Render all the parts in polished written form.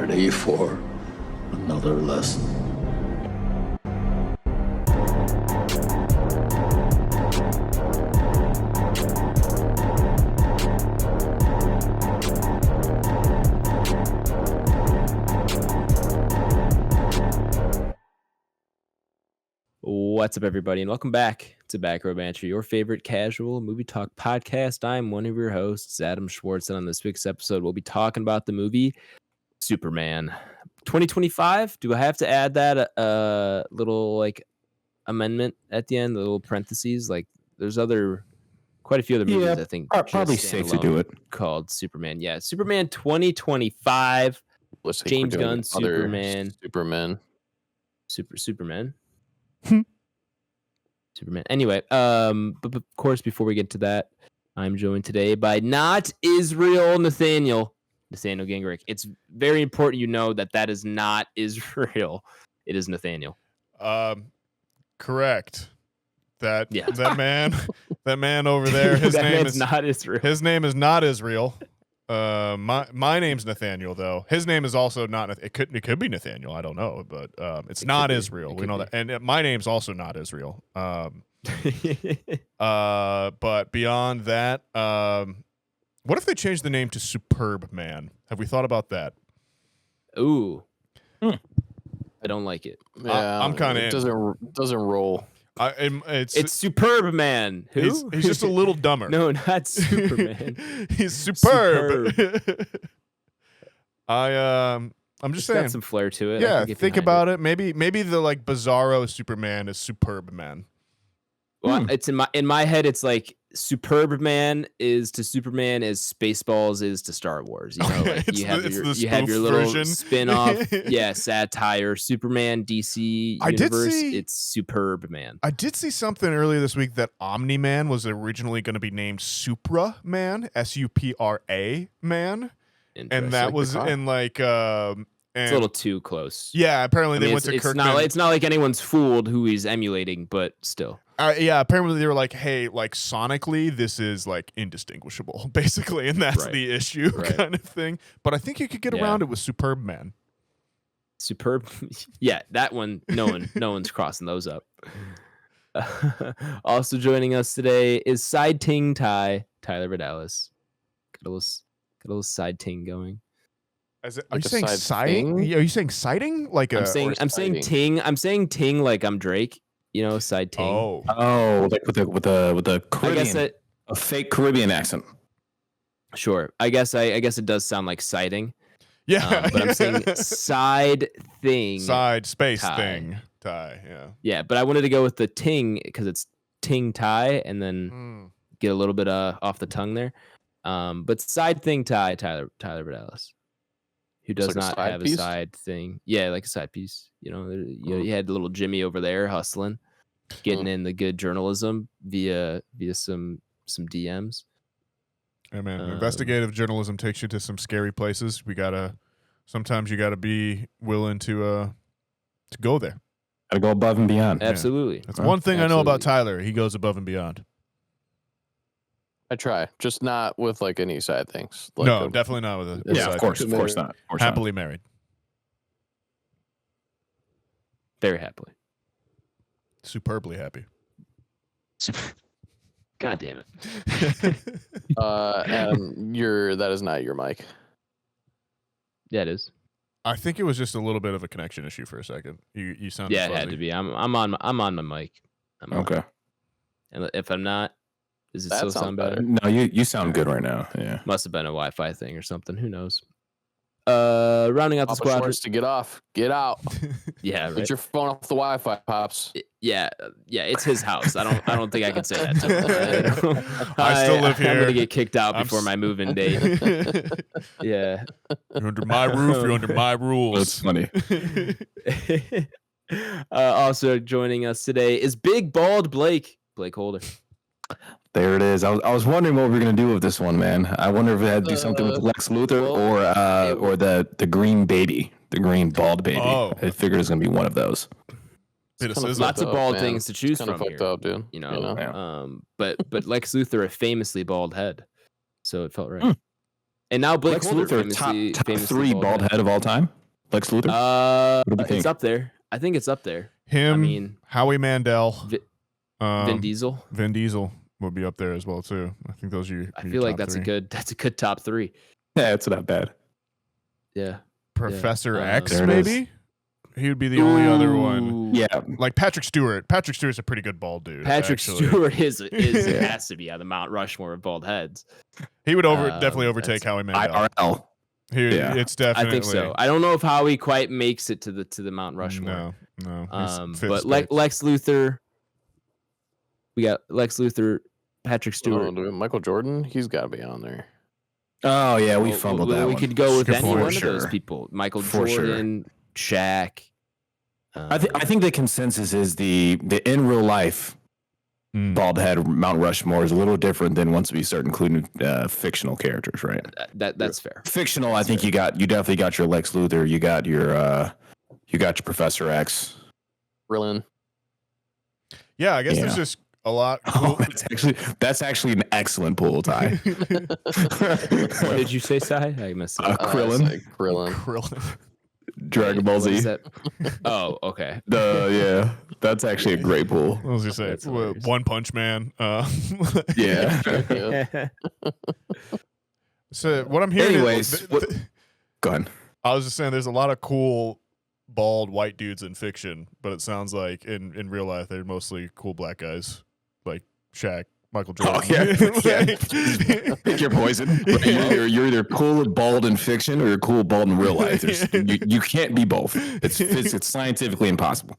ready for another lesson? What's up, everybody, and welcome back to Back Row Banter, your favorite casual movie talk podcast. I'm one of your hosts, Adam Schwartz, and on this week's episode, we'll be talking about the movie Superman 2025. Do I have to add that little amendment at the end, the little parentheses? Like, there's quite a few other movies. I think probably safe to do it. Called Superman. Yeah, Superman 2025. James Gunn, Superman. Superman. Superman. Anyway, but of course, before we get to that, I'm joined today by not Israel Nathaniel Gingrich. It's very important you know that is not Israel. It is Nathaniel. Correct. That man over there. His name is not Israel. His name is not Israel. My name's Nathaniel, though. His name is also not. It could be Nathaniel. I don't know, but it's not Israel. We know that, and my name's also not Israel. But beyond that, what if they changed the name to Superb Man? Have we thought about that? Ooh, I don't like it. Yeah, I'm kind of. It doesn't roll. It's Superb Man. Who? He's just a little dumber. No, not Superman. He's superb. I'm just saying. Got some flair to it. Yeah, think about it. Maybe the Bizarro Superman is Superb Man. Well, it's in my head. It's like Superb Man is to Superman as Spaceballs is to Star Wars. You know, like you have your little version. spin-off, satire. Superman DC universe. It's Superb Man. I did see something earlier this week that Omni-Man was originally going to be named Supra Man, Supra Man, and that was in like. It's a little too close. Yeah, apparently they went to Kirkman. It's not like anyone's fooled who he's emulating, but still. Yeah, apparently they were like, hey, like sonically, this is like indistinguishable, basically, and that's the issue kind of thing. But I think you could get around it with Superb Man. Superb, yeah, that one. No one's crossing those up. Also joining us today is Side Ting Tyler Vidalis. Got a little side ting going. Are you saying siding? Are you saying siding? I'm saying ting. I'm saying ting like I'm Drake. You know, side ting. Oh, like with a Caribbean, I guess a fake Caribbean accent. Sure. I guess it does sound like siding. Yeah, but I'm saying side thing. Side space tie. Thing. Tie. Yeah. Yeah, but I wanted to go with the ting because it's ting tie and then get a little bit off the tongue there. But side thing tie Tyler Vidalis. Who does not have a side thing. Yeah, like a side piece. You know, you had little Jimmy over there hustling, getting in the good journalism via some DMs. Yeah, man. Investigative journalism takes you to some scary places. Sometimes you gotta be willing to go there. Gotta go above and beyond. Absolutely. Yeah. That's one thing I know about Tyler. He goes above and beyond. I try, just not with like any side things. No, definitely not with a side. Of course not. Happily married. Very happily. Superbly happy. God damn it. Adam, that is not your mic. Yeah, it is. I think it was just a little bit of a connection issue for a second. You sounded Yeah, fuzzy. it had to be. I'm on my mic. Okay. And if I'm not, does it That still sound better? No, you sound good right now. Yeah. Must have been a Wi-Fi thing or something. Who knows? Rounding out the squad. Schwartz to get off. Get out. Yeah, right. Get your phone off the Wi-Fi, pops. Yeah, it's his house. I don't think I can say that to him. I still live here. I'm gonna get kicked out before my move-in date. Yeah. You're under my roof. You're under my rules. That's funny. Also joining us today is Big Bald BlakeHolder. There it is. I was wondering what we were gonna do with this one, man. I wonder if it had to do something with Lex Luthor or the green baby, the green bald baby. Oh. I figured it was gonna be one of those. Lots of bald things to choose from here. Up, dude. You know, but Lex Luthor a famously bald head, so it felt right. And now Blake Lex Holder, Luthor, famously, top famously 3 bald head of all time. Lex Luthor. What do we think? It's up there. I think it's up there. Him, I mean, Howie Mandel, Vin Diesel. Vin Diesel would be up there as well too. I think those are your. I feel like that's a good top 3. Yeah, it's not bad. Yeah. Professor Yeah. X, There it maybe. He would be the only other one. Yeah, Like Patrick Stewart. Patrick Stewart's a pretty good bald dude. Patrick actually. Stewart has to be on the Mount Rushmore of bald heads. He would definitely overtake Howie Mandel. IRL. Yeah. It's definitely. I think so. I don't know if Howie quite makes it to the Mount Rushmore. No. But Lex Luthor, we got Lex Luthor, Patrick Stewart. Michael Jordan, he's got to be on there. Oh yeah, we fumbled that We one. could go with For any one of sure. those people. Michael For Jordan, Shaq. I think the consensus is the in real life bald head Mount Rushmore is a little different than once we start including fictional characters, right? That's fair. Fictional, I think you definitely got your Lex Luthor, you got your Professor X. Krillin. Yeah, I guess Yeah. there's just a lot. Oh, that's actually an excellent pool tie. What did you say, Sai? I missed it. Krillin, Krillin. Dragon Ball What is Z. that? Oh, okay. Yeah, that's actually a great pool. What was you say? That's hilarious. One Punch Man. Yeah. Yeah. So what I'm hearing. Anyways, go ahead. I was just saying, there's a lot of cool bald white dudes in fiction, but it sounds like in real life they're mostly cool black guys like Shaq, Michael Jordan. Oh yeah. Pick your poison. You're either cool and bald in fiction or you're cool bald in real life. You can't be both. It's scientifically impossible.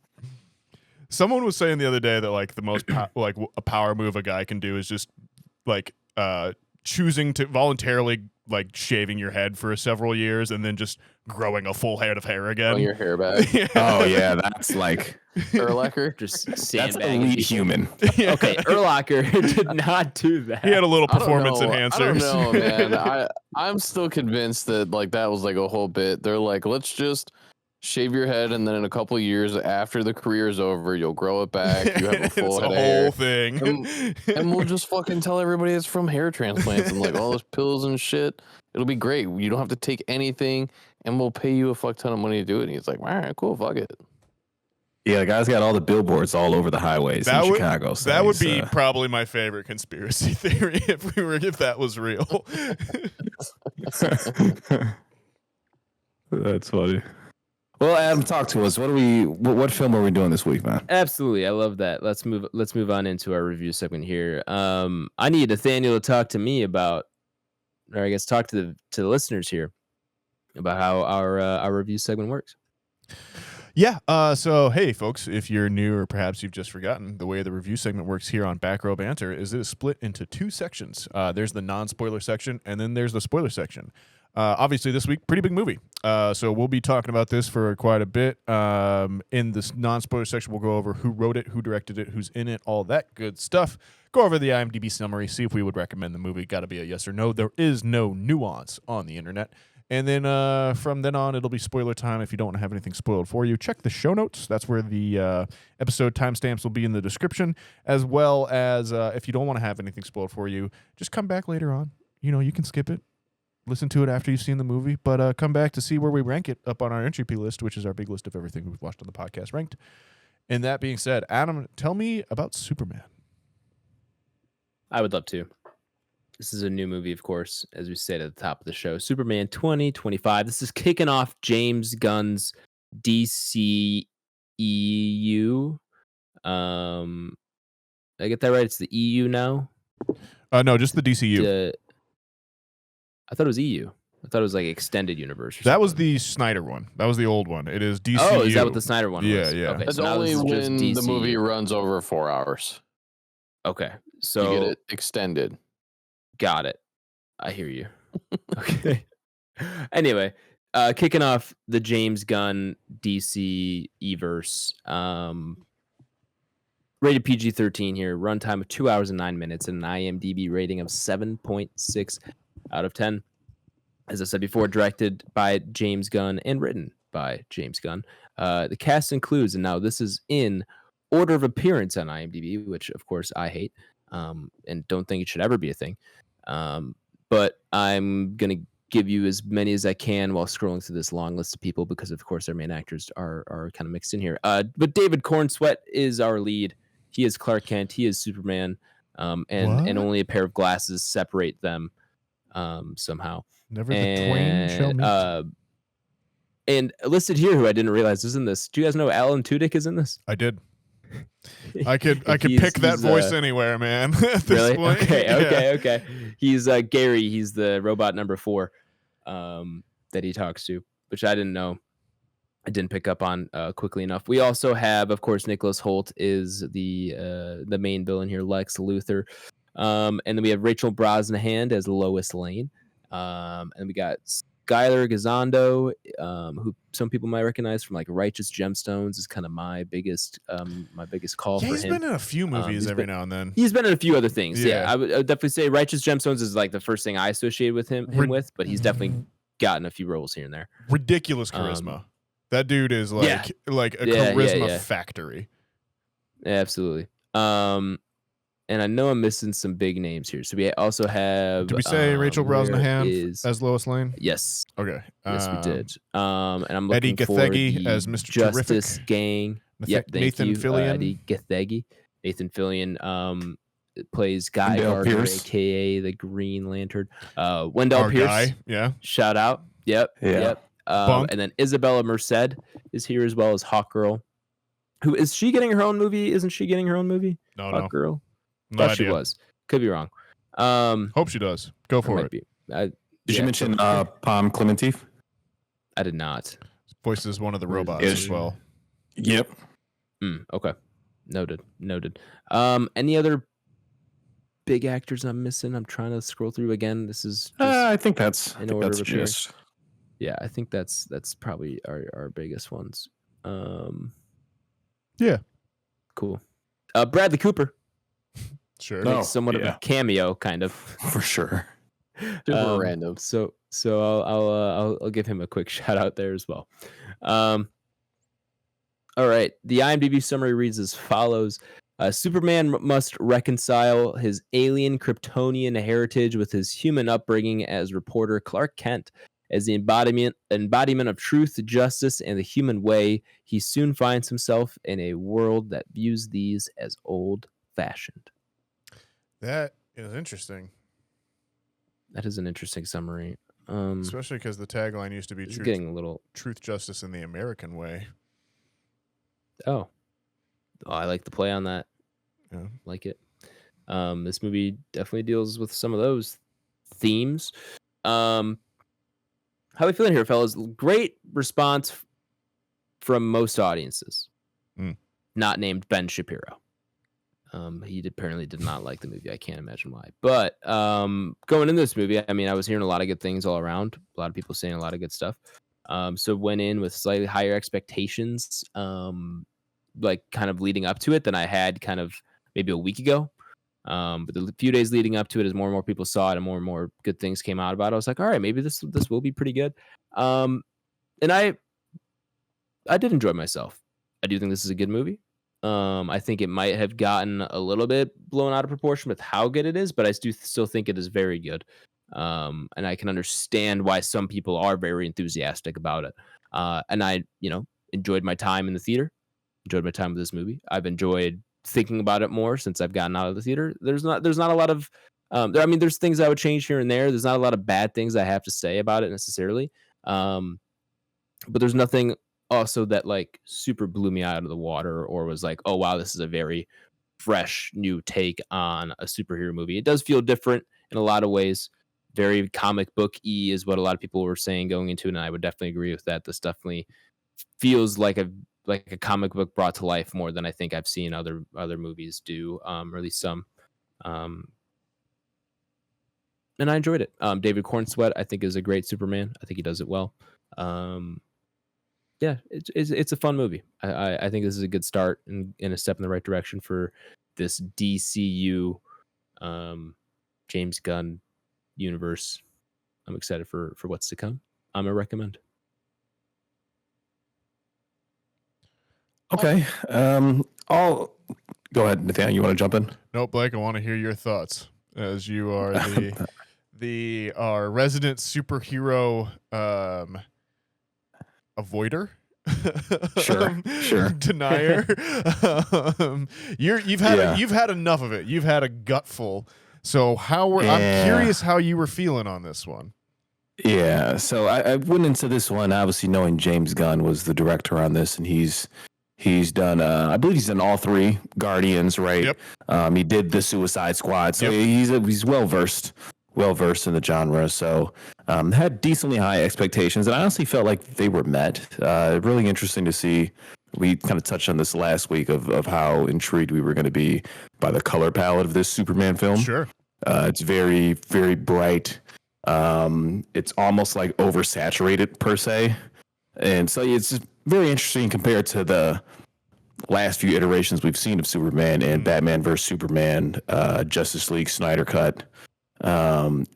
Someone was saying the other day that like the most like a power move a guy can do is just like choosing to voluntarily like shaving your head for several years and then just growing a full head of hair again. On your hair back. Yeah. Oh yeah, that's like Urlacher. Just that's sandbagging elite people. human. Yeah. Okay, Urlacher did not do that. He had a little I don't performance know. enhancers. I don't know, man. I'm still convinced that like that was like a whole bit. They're like, let's just shave your head, and then in a couple of years after the career is over, you'll grow it back. You have a full It's head a of whole hair. thing. And we'll just fucking tell everybody it's from hair transplants and like all those pills and shit. It'll be great. You don't have to take anything, and we'll pay you a fuck ton of money to do it. And he's like, all right, cool, fuck it. Yeah, the guy's got all the billboards all over the highways in Chicago. So that would be probably my favorite conspiracy theory if that was real. That's funny. Well, Adam, talk to us. What film are we doing this week, man? Absolutely, I love that. Let's move on into our review segment here. I need Nathaniel to talk to me about, or I guess talk to the listeners here about how our review segment works. Yeah. So, hey, folks, if you're new or perhaps you've just forgotten, the way the review segment works here on Back Row Banter is it is split into 2 sections. There's the non-spoiler section, and then there's the spoiler section. Obviously, this week, pretty big movie. So we'll be talking about this for quite a bit. In this non-spoiler section, we'll go over who wrote it, who directed it, who's in it, all that good stuff. Go over the IMDb summary, see if we would recommend the movie. Got to be a yes or no. There is no nuance on the internet. And then from then on, it'll be spoiler time. If you don't want to have anything spoiled for you, check the show notes. That's where the episode timestamps will be in the description, as well as if you don't want to have anything spoiled for you, just come back later on. You know, you can skip it. Listen to it after you've seen the movie, but come back to see where we rank it up on our Entropy list, which is our big list of everything we've watched on the podcast ranked. And that being said, Adam, tell me about Superman. I would love to. This is a new movie, of course, as we said at the top of the show. Superman 2025. This is kicking off James Gunn's DCEU. I get that right? It's the EU now? No, just the DCU. I thought it was EU. I thought it was like extended universe. That was the Snyder one. That was the old one. It is DCU. Oh, is that what the Snyder one was? Yeah. Okay, That's so now only this is just when the DCU. movie runs over 4 hours. Okay, so You get it extended. got it. I hear you. Okay. Anyway, kicking off the James Gunn DC Everse. Rated PG-13 here. Runtime of 2 hours and 9 minutes and an IMDb rating of 7.6 out of 10. As I said before, directed by James Gunn and written by James Gunn. The cast includes, and now this is in order of appearance on IMDb, which of course I hate and don't think it should ever be a thing. But I'm going to give you as many as I can while scrolling through this long list of people because, of course, our main actors are kind of mixed in here. But David Cornsweet is our lead. He is Clark Kent. He is Superman. And only a pair of glasses separate them somehow. Never the twain shall meet. And listed here, who I didn't realize is in this. Do you guys know Alan Tudyk is in this? I did. I could pick that voice anywhere, man. At this really? point. Okay. He's Gary. He's the robot number 4 that he talks to, which I didn't know. I didn't pick up on quickly enough. We also have, of course, Nicholas Hoult is the main villain here, Lex Luthor. And then we have Rachel Brosnahan as Lois Lane. And we got Skylar Gisondo, who some people might recognize from like Righteous Gemstones, is kind of my biggest call for him. He's been in a few movies every now and then. He's been in a few other things. Yeah, I would definitely say Righteous Gemstones is like the first thing I associate with him with, but he's definitely gotten a few roles here and there. Ridiculous charisma. That dude is like a charisma factory. Yeah, absolutely. And I know I'm missing some big names here. So we also have. Did we say Rachel Brosnahan as Lois Lane? Yes. Okay. Yes, we did. And I'm looking Eddie Gathegi as Mr. Justice Terrific. Gang. Nathan Fillion. Eddie Gathegi. Nathan Fillion plays Guy Wendell Gardner, Pierce. aka the Green Lantern. Wendell Our Pierce. guy. Yeah. Shout out. Yep. And then Isabella Merced is here as well as Hawkgirl. Who is she getting her own movie? Isn't she getting her own movie? No. Hawkgirl. No Thought idea. she was. Could be wrong. Hope she does. Go for it. Did you mention Palm Clementif? I did not. Voices one of the robots as well. Yep. Okay. Noted. Any other big actors I'm missing? I'm trying to scroll through again. This is I think that's in order of appearing. just. Yeah, I think that's probably our biggest ones. Yeah. Cool. Bradley Cooper. Sure. Makes somewhat of a cameo, kind of. For sure. Super random. So I'll give him a quick shout out there as well. All right. The IMDb summary reads as follows. Superman must reconcile his alien Kryptonian heritage with his human upbringing as reporter Clark Kent. As the embodiment of truth, justice, and the human way, he soon finds himself in a world that views these as old-fashioned. That is interesting. That is an interesting summary. Especially because the tagline used to be truth, justice, in the American way. Oh, I like the play on that. Yeah. Like it. This movie definitely deals with some of those themes. How are we feeling here, fellas? Great response from most audiences. Not named Ben Shapiro. He apparently did not like the movie. I can't imagine why. But going into this movie, I mean, I was hearing a lot of good things all around. A lot of people saying a lot of good stuff. So went in with slightly higher expectations, like kind of leading up to it than I had kind of maybe a week ago. But the few days leading up to it, as more and more people saw it and more good things came out about it, I was like, all right, maybe this will be pretty good. And I did enjoy myself. I do think this is a good movie. I think it might have gotten a little bit blown out of proportion with how good it is, but I do still think it is very good. And I can understand why some people are very enthusiastic about it. And I, enjoyed my time in the theater, enjoyed my time with this movie. I've enjoyed thinking about it more since I've gotten out of the theater. There's not a lot of, there's things I would change here and there. There's not a lot of bad things I have to say about it necessarily. But there's nothing also that like super blew me out of the water or was like, oh wow, this is a very fresh new take on a superhero movie. It does feel different in a lot of ways. Very comic book-y is what a lot of people were saying going into it, and I would definitely agree with that. This definitely feels like a comic book brought to life more than I think I've seen other movies do, or at least some. And I enjoyed it. David Cornsweet, I think, is a great Superman. I think he does it well. Yeah, it's a fun movie. I think this is a good start and a step in the right direction for this DCU James Gunn universe. I'm excited for what's to come. I'm gonna recommend. Okay. I'll go ahead, Nathaniel. You want to jump in? No, Blake, I want to hear your thoughts as you are our resident superhero avoider. Sure. Denier. You've had enough of it. You've had a gutful. So I'm curious how you were feeling on this one. Yeah, so I went into this one obviously knowing James Gunn was the director on this, and he's done I believe he's done all 3 Guardians, right? Yep. He did the Suicide Squad, so Yep. he's well versed in the genre. So had decently high expectations, and I honestly felt like they were met. Really interesting to see. We kind of touched on this last week of how intrigued we were going to be by the color palette of this Superman film. Sure. It's very, very bright. It's almost like oversaturated per se. And so it's very interesting compared to the last few iterations we've seen of Superman and Batman vs. Superman, Justice League, Snyder Cut,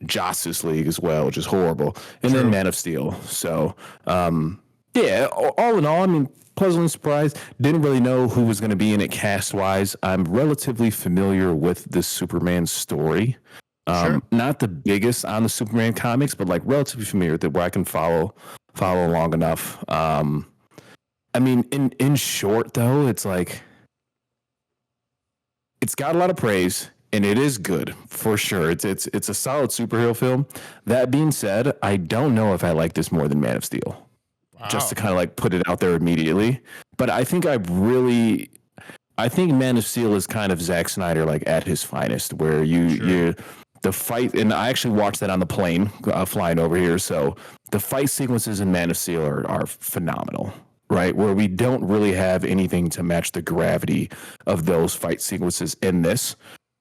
Justice League as well, which is horrible. And then Man of Steel. So, yeah, all in all, I mean, pleasantly surprised. Didn't really know who was going to be in it cast-wise. I'm relatively familiar with the Superman story. Not the biggest on the Superman comics, but like relatively familiar with it where I can follow along enough. I mean, in short though, it's like it's got a lot of praise and it is good for sure. It's a solid superhero film. That being said, I don't know if I like this more than Man of Steel. Wow. Just to kind of like put it out there immediately. But I think Man of Steel is kind of Zack Snyder like at his finest, where you the fight, and I actually watched that on the plane flying over here. So the fight sequences in Man of Steel are phenomenal, right? Where we don't really have anything to match the gravity of those fight sequences in this.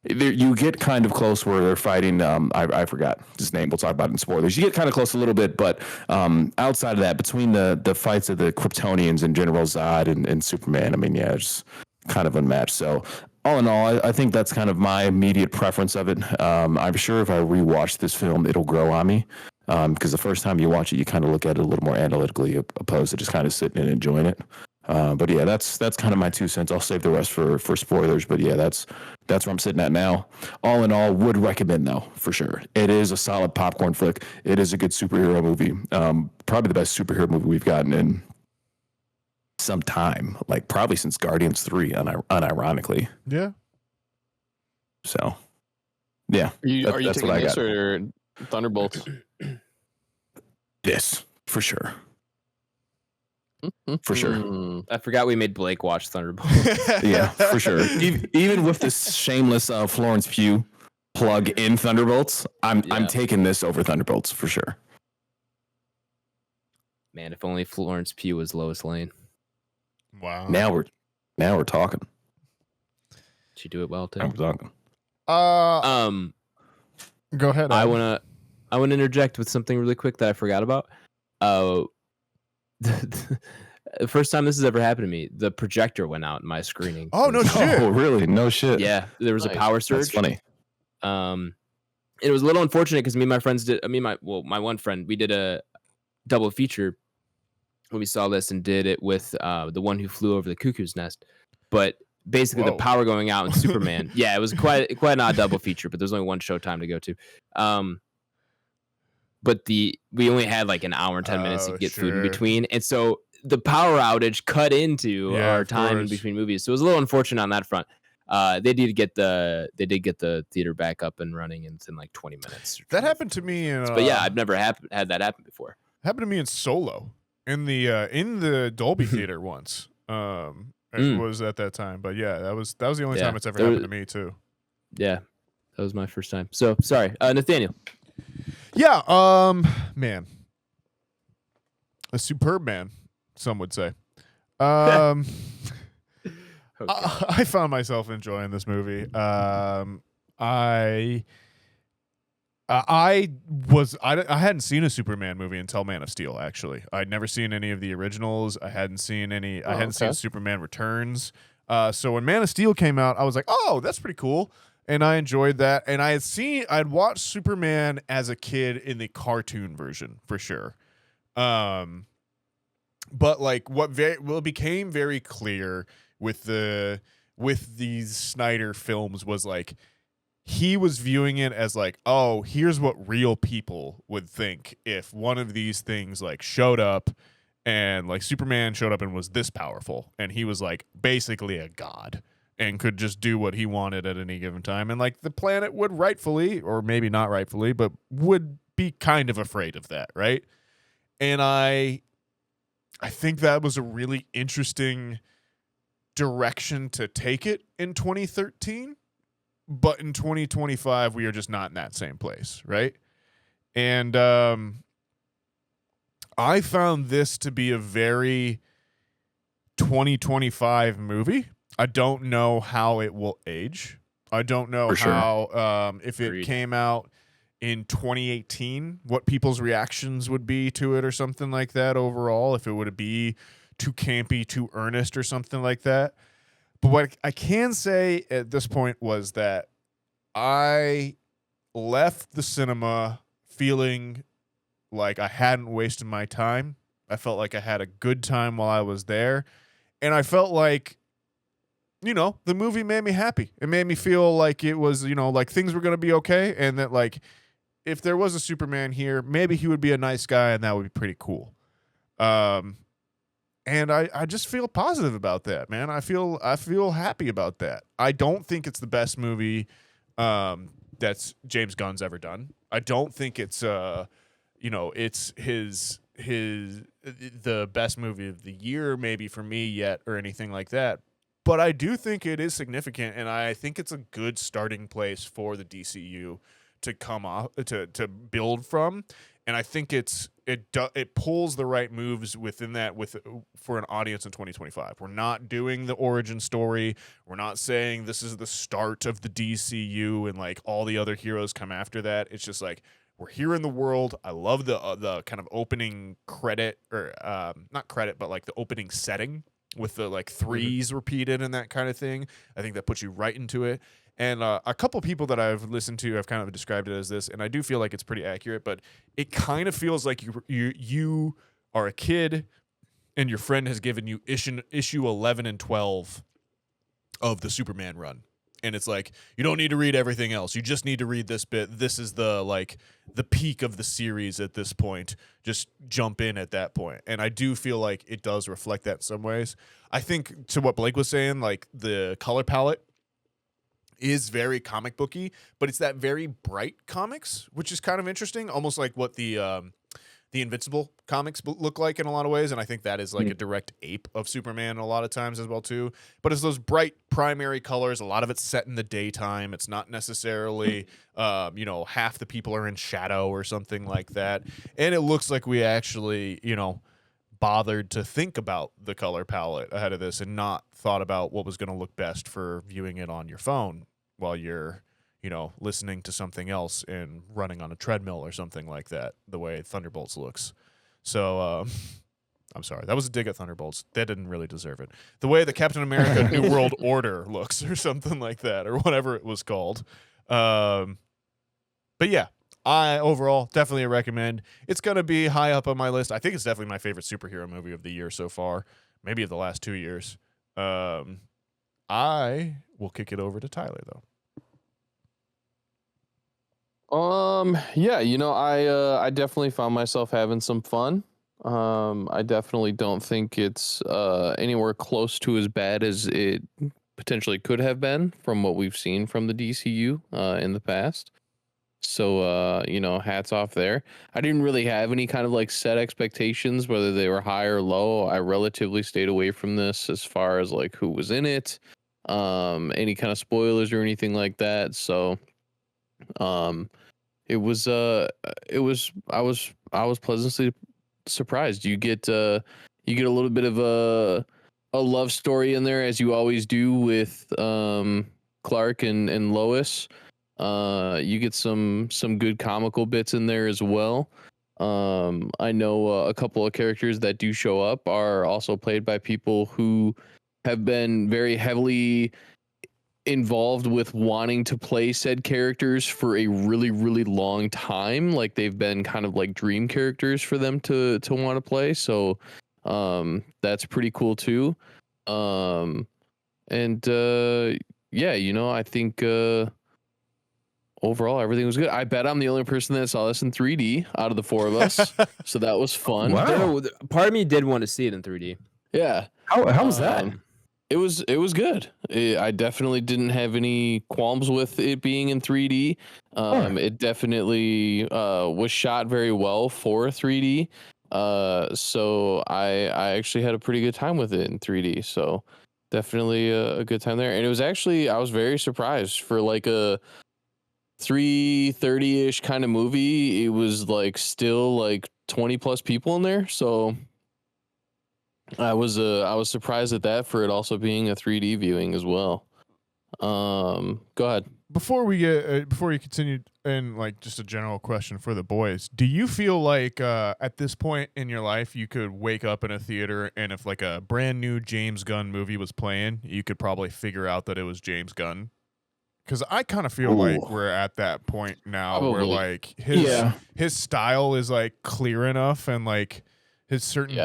You get kind of close where they're fighting. I forgot his name. We'll talk about it in spoilers. You get kind of close a little bit, but outside of that, between the fights of the Kryptonians and General Zod and Superman, I mean, yeah, it's kind of unmatched. So all in all, I think that's kind of my immediate preference of it. I'm sure if I rewatch this film, it'll grow on me. Because the first time you watch it, you kind of look at it a little more analytically, opposed to just kind of sitting and enjoying it. But yeah, that's kind of my 2 cents. I'll save the rest for spoilers. But yeah, that's where I'm sitting at now. All in all, would recommend though, for sure. It is a solid popcorn flick. It is a good superhero movie. Probably the best superhero movie we've gotten in some time, like probably since Guardians 3, unironically. Yeah. So, yeah. Are you taking this or Thunderbolts? This, for sure. For sure. I forgot we made Blake watch Thunderbolts. Yeah, for sure. Even with this shameless Florence Pugh plug in Thunderbolts, I'm taking this over Thunderbolts for sure. Man, if only Florence Pugh was Lois Lane. Wow. Now we're talking. She do it well too. I'm talking. Go ahead. I wanna interject with something really quick that I forgot about. The first time this has ever happened to me, the projector went out in my screening. Oh, no shit. Oh, really? No shit. Yeah, there was a power surge. That's funny. It was a little unfortunate because me and my friends my one friend, we did a double feature when we saw this and did it with The One Who Flew Over the Cuckoo's Nest. But basically the power going out in Superman. Yeah, it was quite an odd double feature, but there's only one showtime to go to. But we only had like an hour and 10 minutes to get food in between. And so the power outage cut into our time in between movies. So it was a little unfortunate on that front. They did get the theater back up and running in like 20 minutes. That happened to me in but yeah, I've never had that happen before. Happened to me in Solo in the Dolby theater once. It was at that time. But yeah, that was the only time it's ever happened to me too. Yeah. That was my first time. So sorry. Nathaniel. Yeah, man. A superb man, some would say. I found myself enjoying this movie. I hadn't seen a Superman movie until Man of Steel, actually. I'd never seen any of the originals. I hadn't seen Superman Returns. So when Man of Steel came out, I was like, oh, that's pretty cool. And I enjoyed that. And I'd watched Superman as a kid in the cartoon version for sure. But like what became very clear with these Snyder films was like he was viewing it as like, oh, here's what real people would think if one of these things like showed up and like Superman showed up and was this powerful, and he was like basically a god and could just do what he wanted at any given time, and like the planet would rightfully, or maybe not rightfully, but would be kind of afraid of that, right? And I think that was a really interesting direction to take it in 2013, but in 2025 we are just not in that same place, right? And I found this to be a very 2025 movie. I don't know how it will age. I don't know For sure. how if it Agreed. came out in 2018, what people's reactions would be to it or something like that overall, if it would be too campy, too earnest or something like that. But what I can say at this point was that I left the cinema feeling like I hadn't wasted my time. I felt like I had a good time while I was there. And I felt like, you know, the movie made me happy. It made me feel like it was, you know, like things were going to be okay. And that like, if there was a Superman here, maybe he would be a nice guy and that would be pretty cool. And I just feel positive about that, man. I feel happy about that. I don't think it's the best movie that's James Gunn's ever done. I don't think it's you know, it's the best movie of the year maybe for me yet or anything like that. But I do think it is significant, and I think it's a good starting place for the DCU to come off to build from. And I think it pulls the right moves within that for an audience in 2025. We're not doing the origin story. We're not saying this is the start of the DCU and like all the other heroes come after that. It's just like we're here in the world. I love the kind of opening credit or not credit, but like the opening setting with the like threes repeated and that kind of thing. I think that puts you right into it. And a couple people that I've listened to have kind of described it as this, and I do feel like it's pretty accurate, but it kind of feels like you are a kid and your friend has given you issue 11 and 12 of the Superman run. And it's like, you don't need to read everything else. You just need to read this bit. This is the peak of the series at this point. Just jump in at that point. And I do feel like it does reflect that in some ways. I think to what Blake was saying, like the color palette is very comic booky, but it's that very bright comics, which is kind of interesting, almost like what the Invincible comics look like in a lot of ways, and I think that is like a direct ape of Superman a lot of times as well too. But it's those bright primary colors. A lot of it's set in the daytime. It's not necessarily, you know, half the people are in shadow or something like that. And it looks like we actually, you know, bothered to think about the color palette ahead of this and not thought about what was going to look best for viewing it on your phone while you're, you know, listening to something else and running on a treadmill or something like that, the way Thunderbolts looks. So, I'm sorry. That was a dig at Thunderbolts. They didn't really deserve it. The way the Captain America New World Order looks or something like that, or whatever it was called. But yeah, I overall definitely recommend. It's going to be high up on my list. I think it's definitely my favorite superhero movie of the year so far, maybe of the last 2 years. I will kick it over to Tyler, though. Yeah, you know, I definitely found myself having some fun. I definitely don't think it's anywhere close to as bad as it potentially could have been from what we've seen from the DCU in the past. So you know, hats off there. I didn't really have any kind of like set expectations, whether they were high or low. I relatively stayed away from this as far as like who was in it, any kind of spoilers or anything like that. So I was pleasantly surprised. You get a little bit of a love story in there, as you always do with Clark and Lois. You get some good comical bits in there as well. I know a couple of characters that do show up are also played by people who have been very heavily involved with wanting to play said characters for a really, really long time. Like they've been kind of like dream characters for them to want to play. So that's pretty cool too. And yeah, you know, I think overall, everything was good. I bet I'm the only person that saw this in 3D out of the four of us, so that was fun. Wow. No, part of me did want to see it in 3D. Yeah. How was that? It was good. I definitely didn't have any qualms with it being in 3D. It definitely was shot very well for 3D. So I actually had a pretty good time with it in 3D. So definitely a good time there. And it was actually, I was very surprised for like a 3:30-ish kind of movie. It was like still like 20 plus people in there. So I was surprised at that for it also being a 3D viewing as well. Go ahead. Before you continue, and like just a general question for the boys, do you feel like at this point in your life you could wake up in a theater and if like a brand new James Gunn movie was playing, you could probably figure out that it was James Gunn? Because I kind of feel like we're at that point now where Probably. like Yeah. his style is like clear enough and like his certain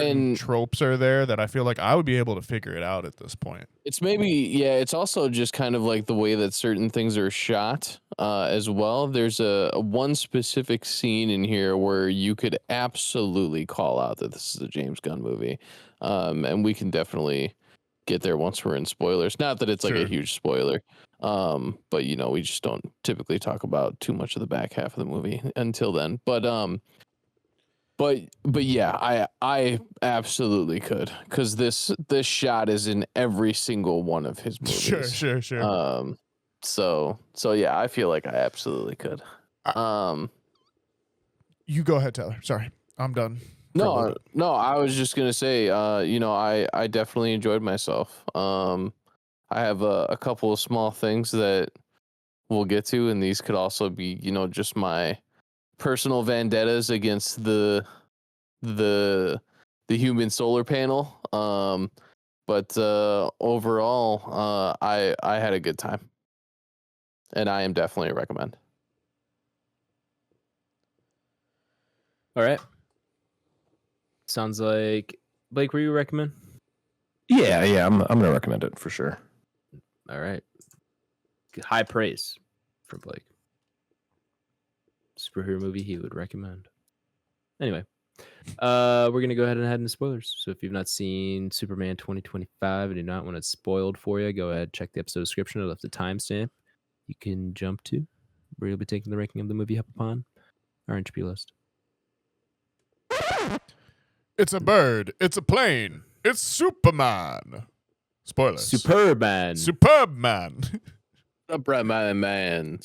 And- tropes are there that I feel like I would be able to figure it out at this point. It's it's also just kind of like the way that certain things are shot as well. There's a one specific scene in here where you could absolutely call out that this is a James Gunn movie. And we can definitely get there once we're in spoilers. Not that it's like a Sure. huge spoiler. But we just don't typically talk about too much of the back half of the movie until then. But yeah, I absolutely could, because this shot is in every single one of his movies. Sure. So yeah, I feel like I absolutely could. You go ahead, Tyler. Sorry, I'm done. No, I was just gonna say, I definitely enjoyed myself. I have a couple of small things that we'll get to, and these could also be, just my personal vendettas against the human solar panel. But overall, I had a good time, and I am definitely a recommend. All right. Sounds like Blake, were you recommend? Yeah, I'm gonna recommend it for sure. All right. High praise for Blake. Superhero movie he would recommend. Anyway, we're going to go ahead and head into spoilers. So if you've not seen Superman 2025 and do not want it spoiled for you, go ahead, check the episode description. I left a timestamp you can jump to where you'll be taking the ranking of the movie up upon our Entropy list. It's a bird. It's a plane. It's Superman. Spoilers. Superman. Superb man. Man.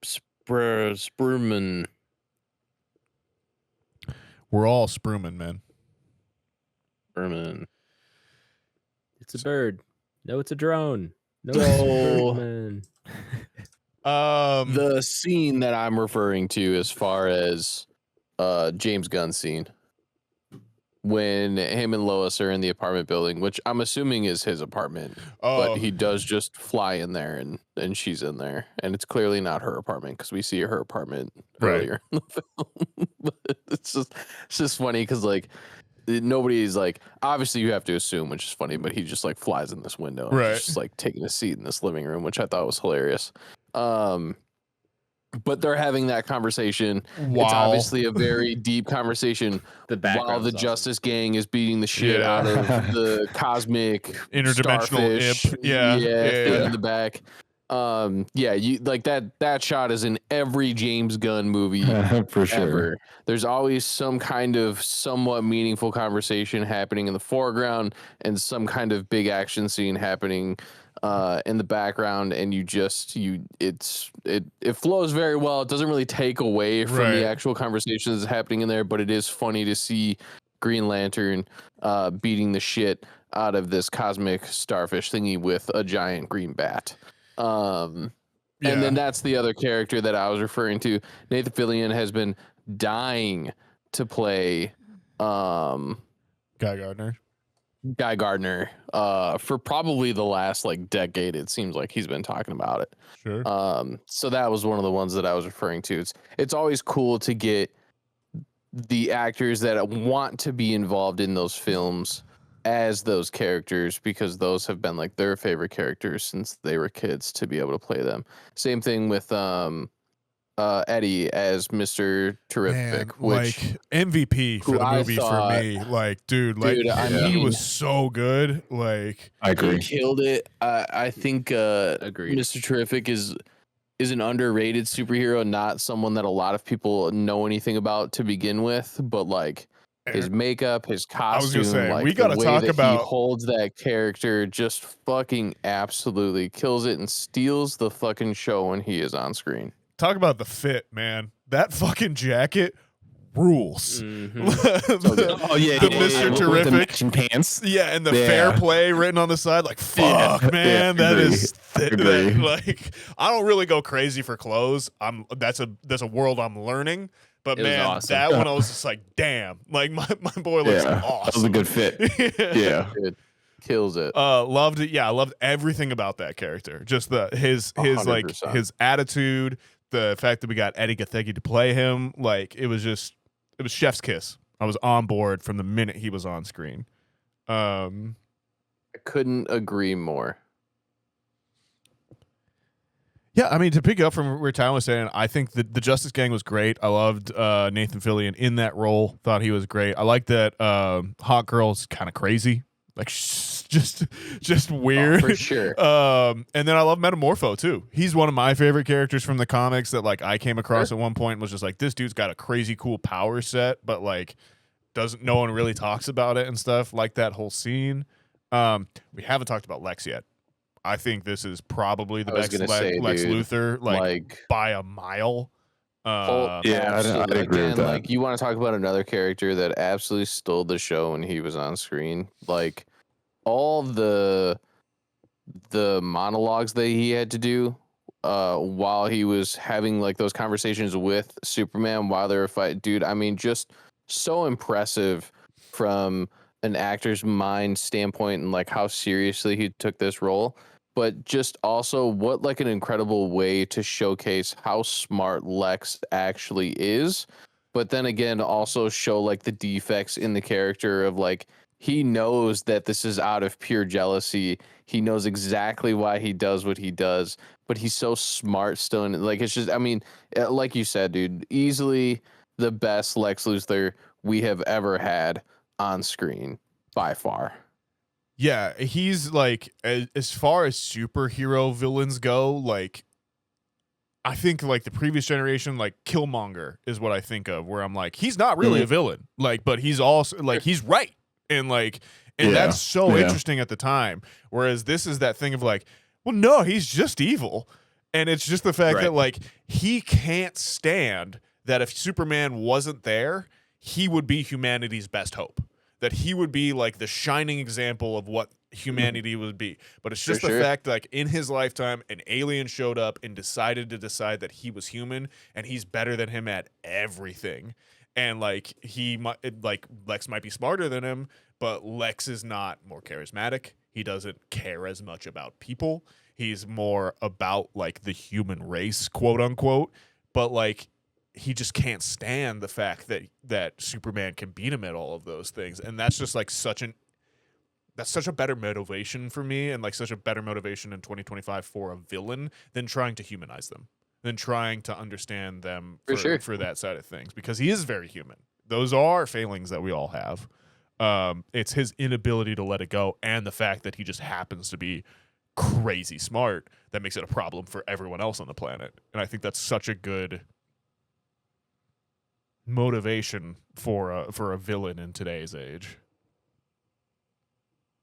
Spurman. We're all Spruman, man. Spurman. It's a bird. No, it's a drone. No, No. Superman. The scene that I'm referring to as far as James Gunn scene, when him and Lois are in the apartment building, which I'm assuming is his apartment, but he does just fly in there and she's in there, and it's clearly not her apartment because we see her apartment earlier in the film. But it's just funny because like nobody's like, obviously you have to assume, which is funny, but he just like flies in this window and Right. he's just like taking a seat in this living room, which I thought was hilarious. But they're having that conversation. Wow. It's obviously a very deep conversation The while background. the Justice Gang is beating the shit out of the cosmic Interdimensional starfish. imp. Yeah. In the back. You like that shot is in every James Gunn movie For sure. ever. There's always some kind of somewhat meaningful conversation happening in the foreground and some kind of big action scene happening in the background, and it flows very well. It doesn't really take away from Right. the actual conversations happening in there, but it is funny to see Green Lantern beating the shit out of this cosmic starfish thingy with a giant green bat. And then that's the other character that I was referring to. Nathan Fillion has been dying to play Guy Gardner. for probably the last like decade. It seems like he's been talking about it. Sure. So that was one of the ones that I was referring to. It's always cool to get the actors that want to be involved in those films as those characters because those have been like their favorite characters since they were kids to be able to play them. Same thing with Eddie as Mr. Terrific, Man, like MVP for who the I movie thought, for me. Like, dude, like I he mean, was so good. Like, I he agree. killed it. I think Agreed. Mr. Terrific is an underrated superhero, not someone that a lot of people know anything about to begin with, but like his makeup, his I was gonna costume, say, like we the gotta way talk that he about holds that character just fucking absolutely kills it and steals the fucking show when he is on screen. the fit, man. That fucking jacket rules. Mhm. Oh yeah, the yeah, Mr. with the Terrific. matching pants. Yeah, and the Yeah. fair play written on the side, like fuck, Yeah, man, yeah, that agree. is Agree. like I don't really go crazy for clothes. That's a world I'm learning. But It was man, awesome. that one I was just like, damn, like my boy looks Yeah, awesome. that was a good fit. Yeah. It kills it. Loved it. Yeah, I loved everything about that character. Just his like 100%. his attitude, the fact that we got Eddie Gathegi to play him, like it was chef's kiss. I was on board from the minute he was on screen. I couldn't agree more. Yeah, I mean, to pick up from where Tyler was saying, I think the Justice Gang was great. I loved Nathan Fillion in that role. Thought he was great. I like that Hot Girl's kind of crazy, like just weird. For sure. And then I love Metamorpho too. He's one of my favorite characters from the comics that like I came across at one point and was just like, this dude's got a crazy cool power set, but like no one really talks about it and stuff. Like that whole scene. We haven't talked about Lex yet. I think this is probably the best Lex Luthor, like by a mile. Yeah, I'd agree with that. Like, you want to talk about another character that absolutely stole the show when he was on screen? Like, all the monologues that he had to do while he was having like those conversations with Superman while they were fighting, dude. I mean, just so impressive from an actor's mind standpoint and like how seriously he took this role. But just also what like an incredible way to showcase how smart Lex actually is. But then again, also show like the defects in the character of like, he knows that this is out of pure jealousy. He knows exactly why he does what he does, but he's so smart still. And like, it's just, I mean, like you said, dude, easily the best Lex Luthor we have ever had on screen by far. Yeah, he's like, as far as superhero villains go, like, I think like the previous generation, like Killmonger is what I think of, where I'm like, he's not really a villain, like, but he's also like, he's right. And like, and that's so interesting at the time. Whereas this is that thing of like, well, no, he's just evil. And it's just the fact that like, he can't stand that if Superman wasn't there, he would be humanity's best hope. That he would be like the shining example of what humanity would be. But it's just the fact that like in his lifetime, an alien showed up and decided that he was human and he's better than him at everything. And like Lex might be smarter than him, but Lex is not more charismatic. He doesn't care as much about people. He's more about like the human race, quote unquote. But like, he just can't stand the fact that Superman can beat him at all of those things. And that's just like that's such a better motivation for me, and like such a better motivation in 2025 for a villain than trying to humanize them, than trying to understand them for that side of things, because he is very human. Those are failings that we all have. It's his inability to let it go, and the fact that he just happens to be crazy smart that makes it a problem for everyone else on the planet. And I think that's such a good motivation for a villain in today's age.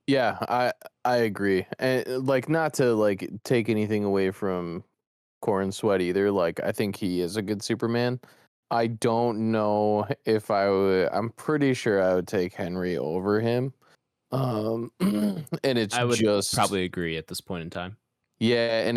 Yeah, I agree. And like, not to like take anything away from Corn Sweat either. Like, I think he is a good Superman. I don't know if I would. I'm pretty sure I would take Henry over him. And it's I would just probably agree at this point in time. Yeah,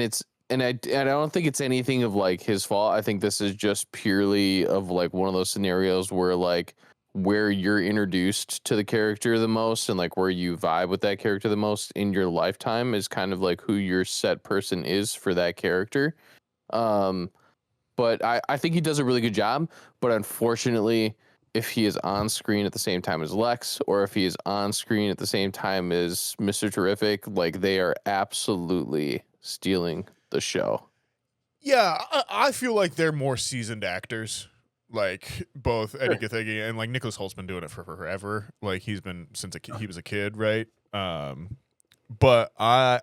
and I don't think it's anything of like his fault. I think this is just purely of like one of those scenarios where like where you're introduced to the character the most and like where you vibe with that character the most in your lifetime is kind of like who your set person is for that character. But I think he does a really good job. But unfortunately, if he is on screen at the same time as Lex or if he is on screen at the same time as Mr. Terrific, like they are absolutely stealing the show. Yeah, I feel like they're more seasoned actors. Like both Eddie Gathegi and like Nicholas Holt's been doing it for forever. Like he's been since he was a kid, right? But like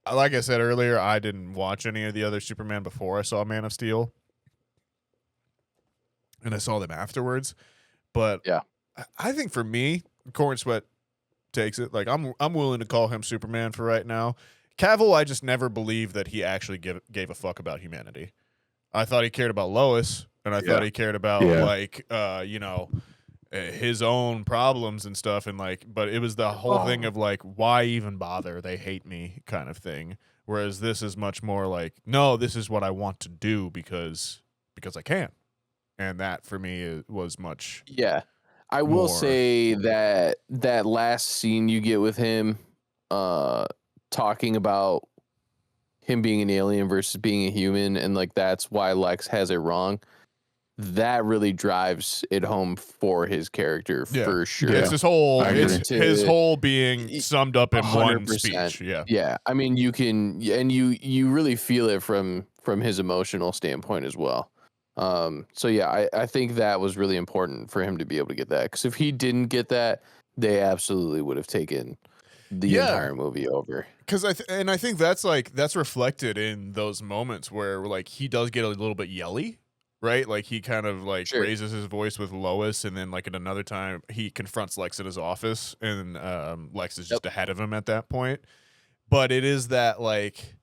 I said earlier, I didn't watch any of the other Superman before I saw Man of Steel, and I saw them afterwards. But Yeah, I think for me, Corn Sweat takes it. Like I'm willing to call him Superman for right now. Cavill, I just never believed that he actually gave a fuck about humanity. I thought he cared about Lois, and I thought he cared about like his own problems and stuff, and like, but it was the whole thing of like, why even bother? They hate me, kind of thing. Whereas this is much more like, no, this is what I want to do because I can, and that for me was much. Yeah, I will more. say that last scene you get with him, talking about him being an alien versus being a human, and like that's why Lex has it wrong. That really drives it home for his character for sure. It's his whole his whole being summed up in 100%. One speech. Yeah. I mean, you can, and you really feel it from his emotional standpoint as well. So yeah, I think that was really important for him to be able to get that, because if he didn't get that, they absolutely would have taken the entire movie over. Because I think that's reflected in those moments where like he does get a little bit yelly, right? Like he kind of like raises his voice with Lois, and then like at another time he confronts Lex at his office, and Lex is just ahead of him at that point. But it is that like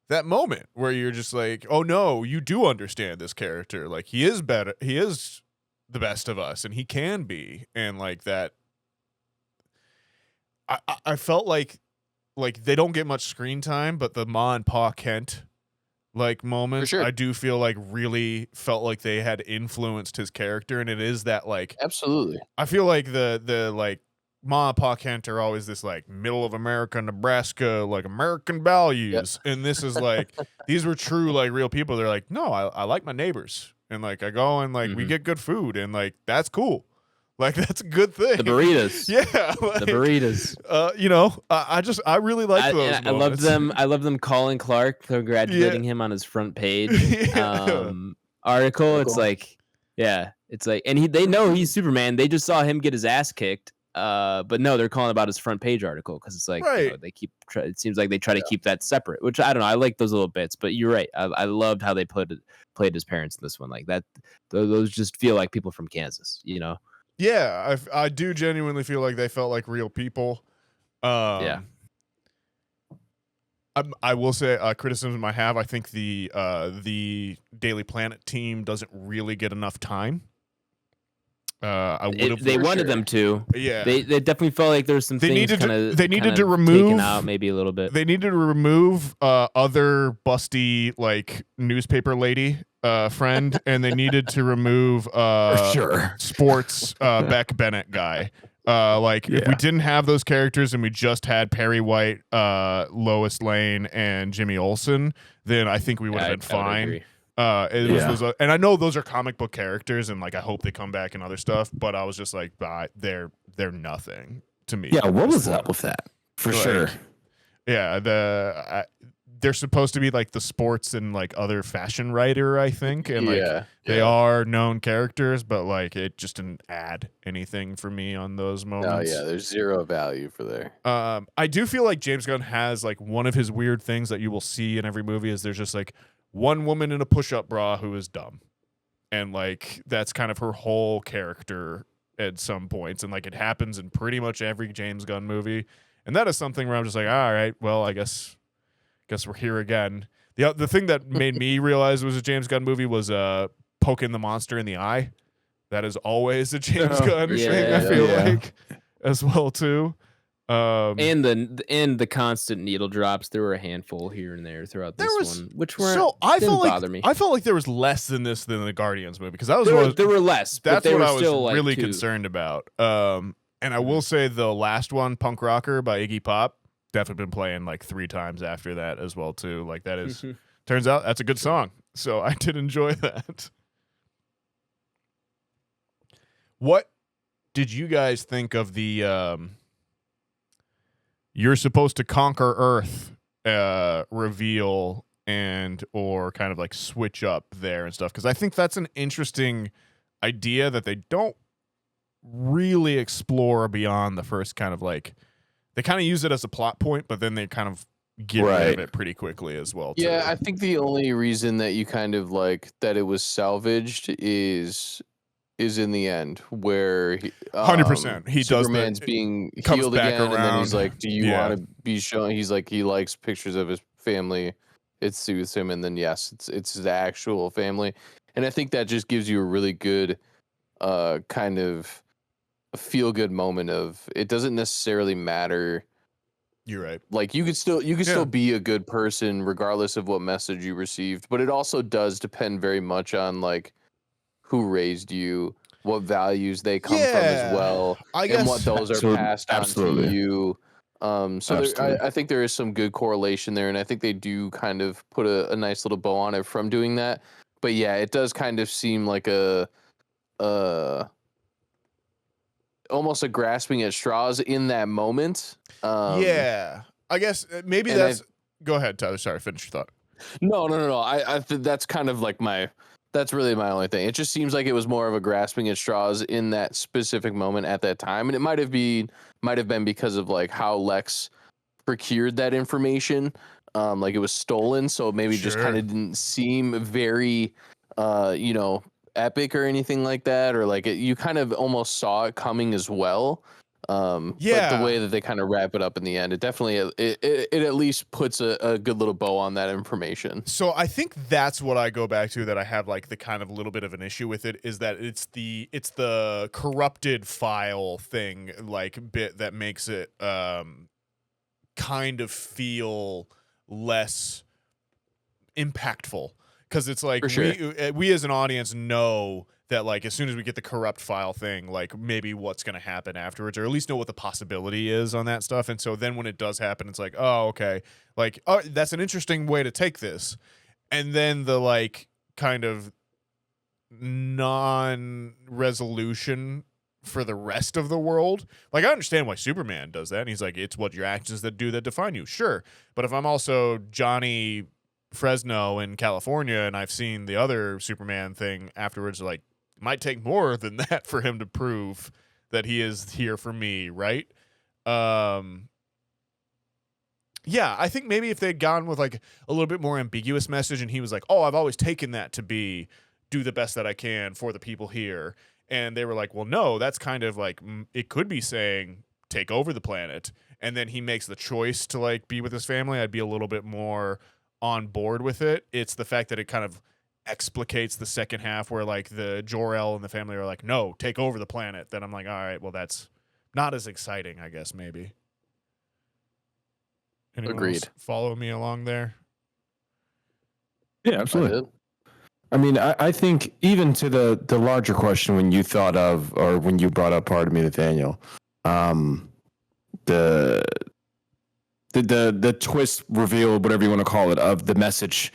that moment where you're just like, oh no, you do understand this character. Like he is better. He is the best of us, and he can be, and like that. I felt like they don't get much screen time, but the Ma and Pa Kent like moments, I do feel like really felt like they had influenced his character, and it is that like absolutely. I feel like the like Ma and Pa Kent are always this like middle of America, Nebraska, like American values, and this is like these were true like real people. They're like, no, I like my neighbors, and like I go and like we get good food, and like that's cool. Like that's a good thing. The burritos, like, the burritos. I really like those. I love them. I love them calling Clark, congratulating him on his front page article. It's like, it's like, and they know he's Superman. They just saw him get his ass kicked. But no, they're calling about his front page article because it's like they keep. It seems like they try to keep that separate, which I don't know. I like those little bits, but you're right. I loved how they played his parents in this one. Like that, those just feel like people from Kansas, you know. Yeah, I do genuinely feel like they felt like real people. I will say a criticism I have. I think the Daily Planet team doesn't really get enough time. They wanted them to. Yeah, they definitely felt like there was some things they needed to remove taken out maybe a little bit. They needed to remove other busty like newspaper lady friend, and they needed to remove sports Beck Bennett guy. If we didn't have those characters and we just had Perry White, Lois Lane, and Jimmy Olsen, then I think we would have been fine. And I know those are comic book characters, and like I hope they come back and other stuff, but I was just like, they're nothing to me. Yeah, what was up with that? For sure. Yeah, they're supposed to be like the sports and like other fashion writer, I think, and like they are known characters, but like it just didn't add anything for me on those moments. Oh yeah, there's zero value for there. I do feel like James Gunn has like one of his weird things that you will see in every movie is there's just like one woman in a push-up bra who is dumb, and like that's kind of her whole character at some points, and like it happens in pretty much every James Gunn movie, and that is something where I'm just like, all right, well, I guess we're here again. The thing that made me realize it was a James Gunn movie was poking the monster in the eye. That is always a James Gunn thing, I feel like, as well too. And the constant needle drops. There were a handful here and there throughout this one, which didn't bother me. I felt like there was less than this than the Guardians movie, because that was there were less. That's what I was really concerned about. And I will say the last one, Punk Rocker by Iggy Pop, definitely been playing like 3 times after that as well too. Like that is turns out that's a good song, so I did enjoy that. What did you guys think of the you're supposed to conquer Earth reveal and or kind of like switch up there and stuff? Because I think that's an interesting idea that they don't really explore beyond the first kind of like, they kind of use it as a plot point, but then they kind of get rid of it pretty quickly as well. Yeah, too. I think the only reason that you kind of like that it was salvaged is in the end where 100%. He does Superman's being comes healed back again, and then he's around. like, "Do you want to be shown?" He's like, he likes pictures of his family. It soothes him, and then yes, it's his actual family, and I think that just gives you a really good kind of feel good moment of it doesn't necessarily matter. You're right. Like you could still be a good person regardless of what message you received, but it also does depend very much on like who raised you, what values they come from as well, I and what guess those are passed on to you. So I think there is some good correlation there, and I think they do kind of put a nice little bow on it from doing that. But yeah, it does kind of seem like a almost a grasping at straws in that moment. I guess maybe that's. Go ahead, Tyler. Sorry, finish your thought. No. I think that's kind of like that's really my only thing. It just seems like it was more of a grasping at straws in that specific moment at that time, and it might have been because of like how Lex procured that information. Like it was stolen, so maybe just kind of didn't seem very, epic or anything like that, or like you kind of almost saw it coming as well. But the way that they kind of wrap it up in the end, it definitely it at least puts a good little bow on that information. So I think that's what I go back to, that I have like the kind of little bit of an issue with it, is that it's the corrupted file thing, like bit that makes it kind of feel less impactful, because it's like we as an audience know that like as soon as we get the corrupt file thing, like maybe what's going to happen afterwards, or at least know what the possibility is on that stuff. And so then when it does happen, it's like, oh, okay, like, oh, that's an interesting way to take this. And then the like kind of non-resolution for the rest of the world. Like, I understand why Superman does that. And he's like, it's what your actions that define you. Sure. But if I'm also Johnny Fresno in California and I've seen the other Superman thing afterwards, like, it might take more than that for him to prove that he is here for me, right? Yeah, I think maybe if they'd gone with like a little bit more ambiguous message and he was like, oh, I've always taken that to be do the best that I can for the people here. And they were like, well, no, that's kind of like, it could be saying take over the planet. And then he makes the choice to like be with his family. I'd be a little bit more on board with it. It's the fact that it kind of explicates the second half where like the Jor-El and the family are like, no, take over the planet. Then I'm like, all right, well, that's not as exciting, I guess, maybe. Anyone Agreed. else follow me along there? Yeah, absolutely. I mean, I think even to the larger question when you thought of, or when you brought up, pardon me, Nathaniel, the twist reveal, whatever you want to call it, of the message.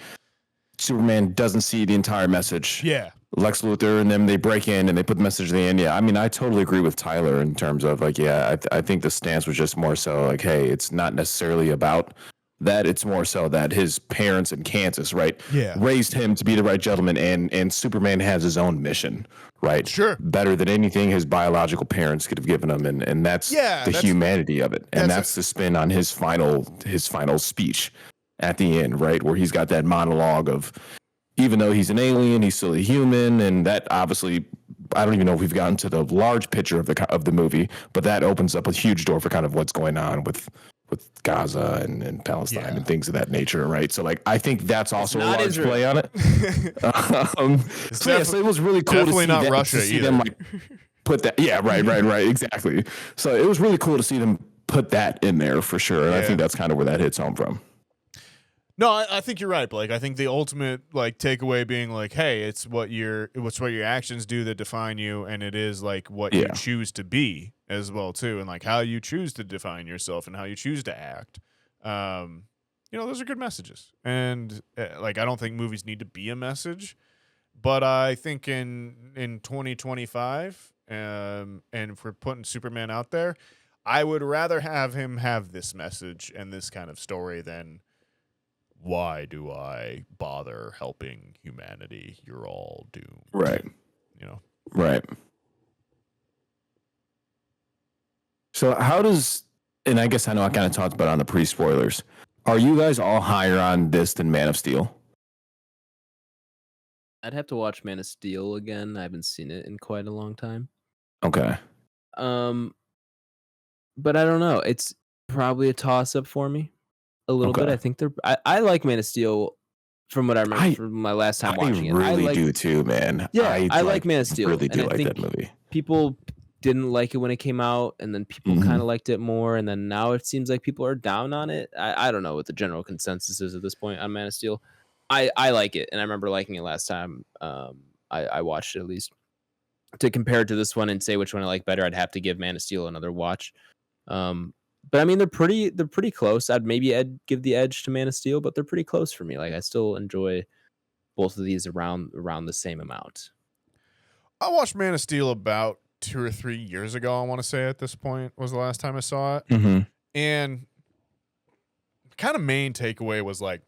Superman doesn't see the entire message. Yeah. Lex Luthor and them, they break in and they put the message at the end. Yeah, I mean, I totally agree with Tyler in terms of like, yeah, I think the stance was just more so like, hey, it's not necessarily about that. It's more so that his parents in Kansas, right, raised him to be the right gentleman, and Superman has his own mission, right? Sure. Better than anything his biological parents could have given him, and that's the humanity of it, and that's the spin on his final speech at the end, right, where he's got that monologue of, even though he's an alien, he's still a human, and that obviously, I don't even know if we've gotten to the large picture of the movie, but that opens up a huge door for kind of what's going on with Gaza and Palestine and things of that nature, right? So, like, I think that's also a large play on it. So it was really cool to see not that, Russia to see either. them like put that. Yeah, right, exactly. So it was really cool to see them put that in there for sure. And I think that's kind of where that hits home from. No, I think you're right, Blake. I think the ultimate like takeaway being like, hey, it's what your actions do that define you, and it is like what you choose to be as well too, and like how you choose to define yourself and how you choose to act. Those are good messages, and like I don't think movies need to be a message, but I think in 2025, and if we're putting Superman out there, I would rather have him have this message and this kind of story than why do I bother helping humanity? You're all doomed. Right. You know. Right. So how does, and I guess I know I kind of talked about it on the pre-spoilers, are you guys all higher on this than Man of Steel? I'd have to watch Man of Steel again. I haven't seen it in quite a long time. Okay. But I don't know. It's probably a toss-up for me a little bit. Okay. I think I like Man of Steel from what I remember from my last time watching it. I really do too, man. Yeah, I like Man of Steel. Really do and I like think that movie. People didn't like it when it came out, and then people kind of liked it more, and then now it seems like people are down on it. I don't know what the general consensus is at this point on Man of Steel. I like it, and I remember liking it last time I watched it, at least. To compare it to this one and say which one I like better, I'd have to give Man of Steel another watch. But I mean, they're pretty close. I'd give the edge to Man of Steel, but they're pretty close for me. Like, I still enjoy both of these around the same amount. I watched Man of Steel about 2 or 3 years ago. I want to say at this point was the last time I saw it, and kind of main takeaway was like,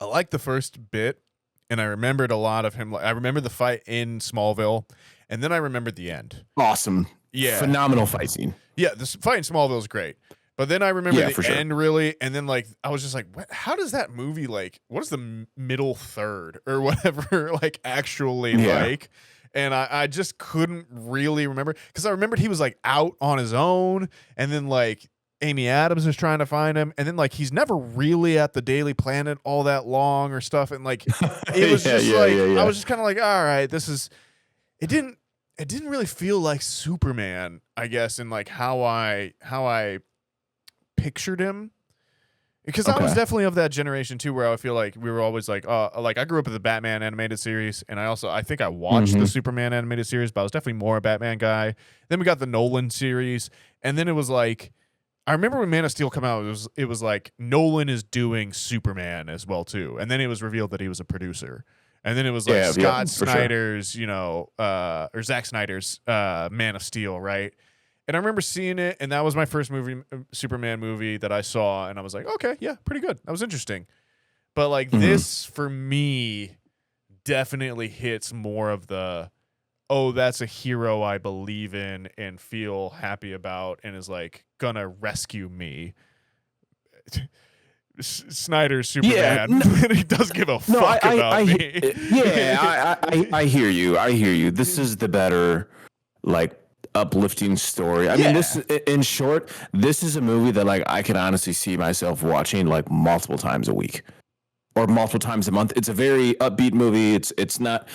I liked the first bit, and I remembered a lot of him. I remember the fight in Smallville, and then I remembered the end. Awesome. Yeah. Phenomenal fight scene. Yeah, this fight in Smallville is great. But then I remember the end really, and then like I was just like, how does that movie like? What is the middle third or whatever like actually like? And I just couldn't really remember because I remembered he was like out on his own, and then like Amy Adams is trying to find him, and then like he's never really at the Daily Planet all that long or stuff, and like it was I was just kind of like, all right, this is. It didn't really feel like Superman, I guess, in like how I pictured him, because I was definitely of that generation too, where I feel like we were always like I grew up with the Batman animated series, and I think I watched the Superman animated series, but I was definitely more a Batman guy. Then we got the Nolan series, and then it was like, I remember when Man of Steel came out, it was like Nolan is doing Superman as well too, and then it was revealed that he was a producer. And then it was like Scott Snyder's, or Zack Snyder's Man of Steel, right? And I remember seeing it, and that was my first Superman movie that I saw, and I was like, okay, yeah, pretty good. That was interesting. But like this, for me, definitely hits more of the, oh, that's a hero I believe in and feel happy about and is like gonna rescue me. Snyder's Superman. He does give a fuck about me. I hear you. This is the better, like, uplifting story. I mean, this, in short, this is a movie that like I can honestly see myself watching like multiple times a week or multiple times a month. It's a very upbeat movie. It's not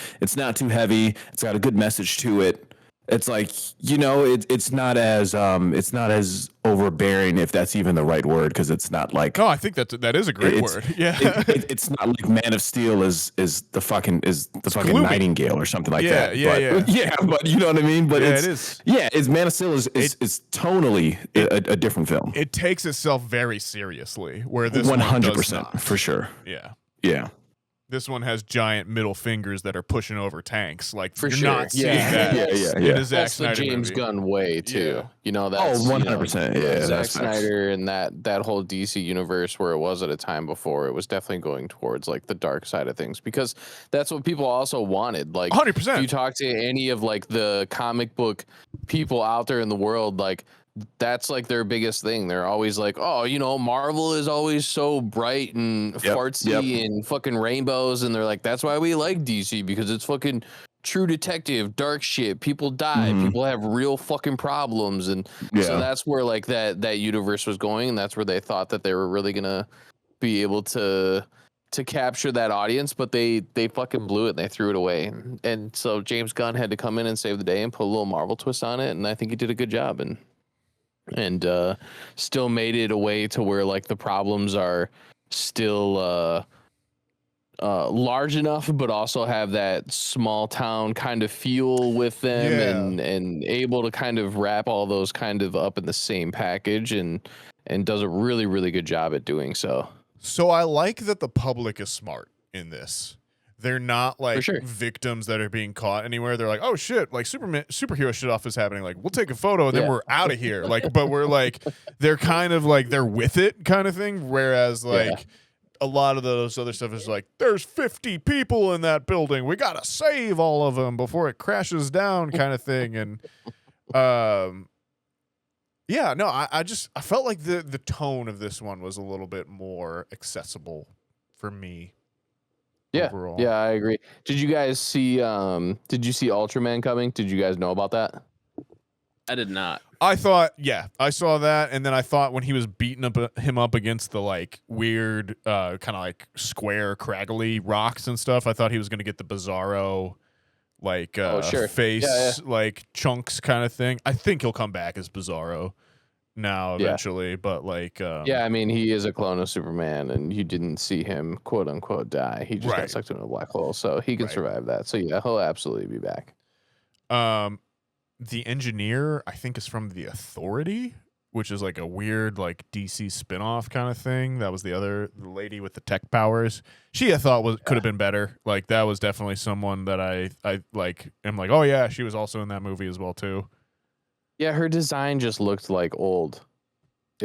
too heavy. It's got a good message to it. It's like, it's not as overbearing, if that's even the right word, because it's not like. No, I think that is a great word. Yeah, it's not like Man of Steel is the fucking gloomy. Nightingale or something like that. Yeah. But you know what I mean. But it is. Yeah, it's Man of Steel is tonally a different film. It takes itself very seriously, where this 100% for sure. Yeah. This one has giant middle fingers that are pushing over tanks. Like, for you're sure. not seeing that in a Zack That's the Snyder James movie. Gunn way too. That's 100%. Zack Snyder and that whole DC universe where it was at a time before. It was definitely going towards like the dark side of things, because that's what people also wanted. Like 100%. If you talk to any of like the comic book people out there in the world, like that's like their biggest thing. They're always like, oh, Marvel is always so bright and fartsy and fucking rainbows, and they're like, that's why we like DC, because it's fucking true detective, dark shit. People die, people have real fucking problems, and so that's where like that universe was going, and that's where they thought that they were really gonna be able to capture that audience, but they fucking blew it and they threw it away. And so James Gunn had to come in and save the day and put a little Marvel twist on it, and I think he did a good job, and still made it a way to where like the problems are still large enough, but also have that small town kind of feel with them, and able to kind of wrap all those kind of up in the same package, and does a really, really good job at doing so. So I like that the public is smart in this. They're not like sure. victims that are being caught anywhere. They're like, oh shit, like superhero shit off is happening. Like, we'll take a photo and then we're out of here. Like, but we're like, they're kind of like they're with it kind of thing. Whereas like a lot of those other stuff is like, there's 50 people in that building. We gotta save all of them before it crashes down, kind of thing. And yeah, no, I felt like the tone of this one was a little bit more accessible for me. Yeah, overall. yeah, I agree. Did you guys see? Did you see Ultraman coming? Did you guys know about that? I did not. I thought, yeah, I saw that, and then I thought when he was beating him up against the like weird, kind of like square, craggly rocks and stuff, I thought he was going to get the Bizarro, like face, like chunks kind of thing. I think he'll come back as Bizarro now eventually, but like, yeah, I mean, he is a clone of Superman, and you didn't see him quote unquote die. He just got sucked into a black hole, so he can survive that. So yeah, he'll absolutely be back. The engineer, I think, is from The Authority, which is like a weird like DC spinoff kind of thing. That was the lady with the tech powers. She, I thought, could have been better. Like, that was definitely someone that I like am like, oh yeah, she was also in that movie as well too. Yeah, her design just looked like old.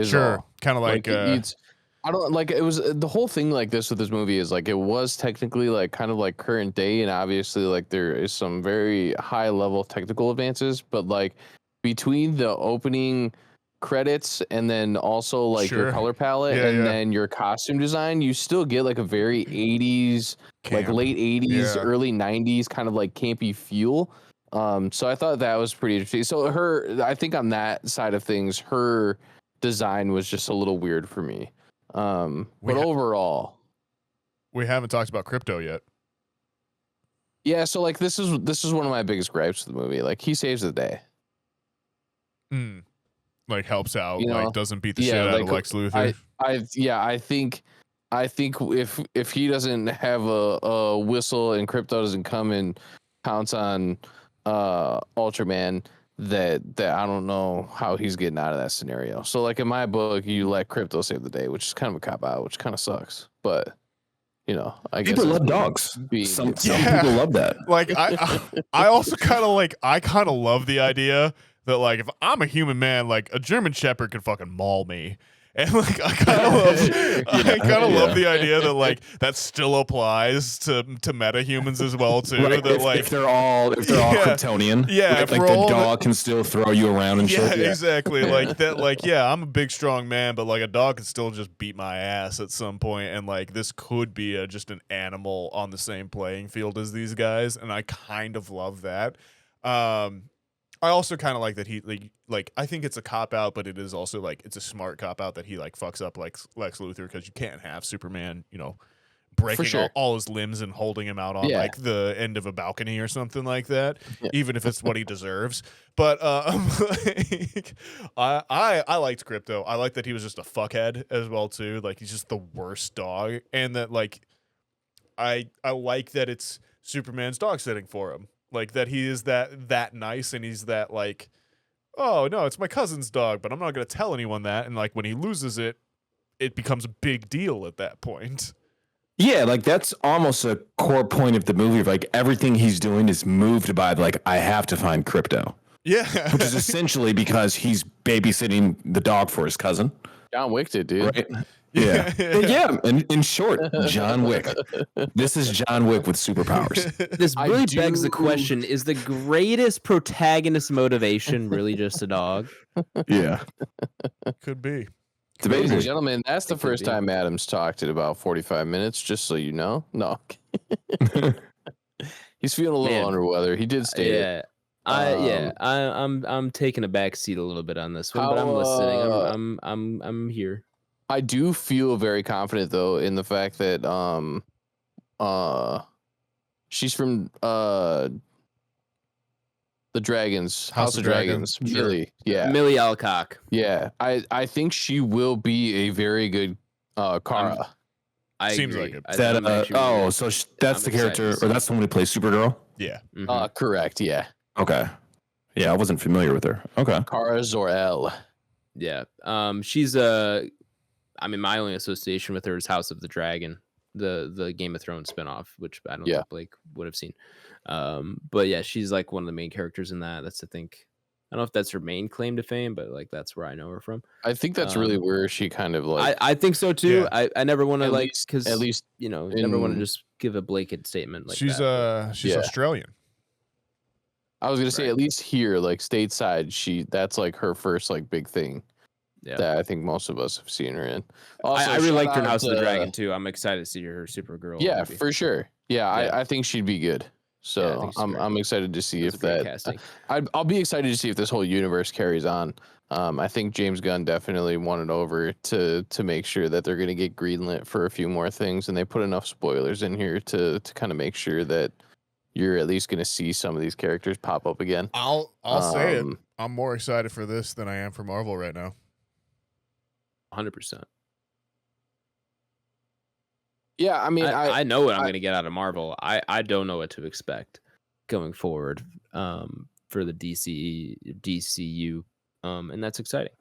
Sure, kind of like I don't like it was the whole thing like this with this movie is like it was technically like kind of like current day, and obviously like there is some very high level technical advances, but like between the opening credits and then also like your color palette then your costume design, you still get like a very 80s like late 80s early 90s kind of like campy feel. So I thought that was pretty interesting. So I think on that side of things, her design was just a little weird for me. But overall, we haven't talked about Crypto yet. Yeah, so like this is one of my biggest gripes with the movie. Like, he saves the day. Like, helps out, like doesn't beat the shit out of Lex Luthor. I think if he doesn't have a whistle and Crypto doesn't come and pounce on Ultraman, that I don't know how he's getting out of that scenario. So like in my book, you let Crypto save the day, which is kind of a cop out, which kind of sucks. But I guess people love dogs. Some people love that. Like I also kind of love the idea that like if I'm a human man, like a German Shepherd could fucking maul me. And like I kind of love the idea that like that still applies to meta humans as well too. Right, that if they're all Kryptonian, like the dog can still throw you around and shit. Yeah, exactly. Like that. Like I'm a big strong man, but like a dog could still just beat my ass at some point, and like this could be just an animal on the same playing field as these guys, and I kind of love that. I also kind of like that he like I think it's a cop out, but it is also like it's a smart cop out that he like fucks up like Lex Luthor, because you can't have Superman, breaking all his limbs and holding him out on like the end of a balcony or something like that, even if it's what he deserves. But I liked Crypto. I like that he was just a fuckhead as well too. Like, he's just the worst dog, and that like I like that it's Superman's dog sitting for him. Like, that he is that nice, and he's that like, oh no, it's my cousin's dog, but I'm not gonna tell anyone that. And like when he loses it, it becomes a big deal at that point. Yeah, like that's almost a core point of the movie. Like, everything he's doing is moved by like, I have to find Crypto. Yeah, which is essentially because he's babysitting the dog for his cousin. John Wick did, dude. Right? Yeah. Yeah. In short, John Wick. This is John Wick with superpowers. This really begs the question: is the greatest protagonist motivation really just a dog? Yeah. Could be. Ladies and gentlemen, that's the first time Adam's talked in about 45 minutes, just so you know. No. He's feeling a little under weather. He did state it. I'm taking a back seat a little bit on this one, but I'm listening. I'm here. I do feel very confident though in the fact that she's from the Dragons, House of Dragons. Millie. Yeah. Millie Alcock. Yeah. I think she will be a very good Kara. Seems agree. like it. So that's the character, or that's the one who plays Supergirl? Yeah. Correct. Yeah. Okay. Yeah, I wasn't familiar with her. Okay. Kara Zor-El. Yeah. She's my only association with her is House of the Dragon. the Game of Thrones spinoff, which I don't Yeah. think Blake would have seen. But yeah, she's like one of the main characters in that. That's I think I don't know if that's her main claim to fame, but like that's where I know her from. I think that's really where she kind of like. I think so too. Yeah. I never want to At like least- because at least you know never want to in- just give a blanket statement like she's that. she's Yeah. Australian. I was gonna say Right. at least here, like stateside, that's like her first like big thing Yeah. that I think most of us have seen her in. I really liked her in shout House of out the to- Dragon too. I'm excited to see her Supergirl. Yeah, movie. for sure. Yeah, Yeah. I think she'd be good. Yeah, I So think she's great. I'm excited to see That's if a great that. casting. I'll be excited to see if this whole universe carries on. I think James Gunn definitely won it over to make sure that they're going to get greenlit for a few more things, and they put enough spoilers in here to kind of make sure that you're at least going to see some of these characters pop up again. I'll say it. Um, I'm more excited for this than I am for Marvel right now. 100%. Yeah, I mean, I know what I'm I- going to get out of Marvel. I don't know what to expect going forward for the DCU, and that's exciting.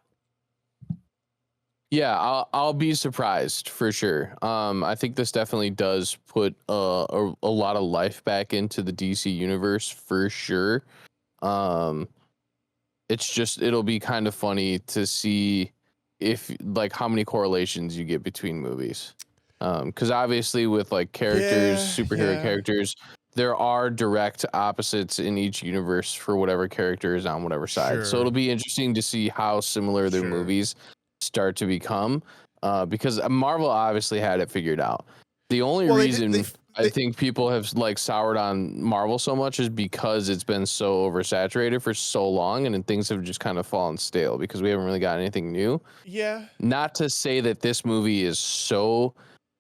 Yeah, I'll be surprised for sure. I think this definitely does put a lot of life back into the DC universe for sure. It's just it'll be kind of funny to see if like how many correlations you get between movies. Because obviously with like characters, superhero characters, there are direct opposites in each universe for whatever character is on whatever side. So Sure. it'll be interesting to see how similar their Sure. movies start to become. Because Marvel obviously had it figured out. The only Well, reason I think people have like soured on Marvel so much is because it's been so oversaturated for so long, and then things have just kind of fallen stale because we haven't really got anything new. Yeah. Not to say that this movie is so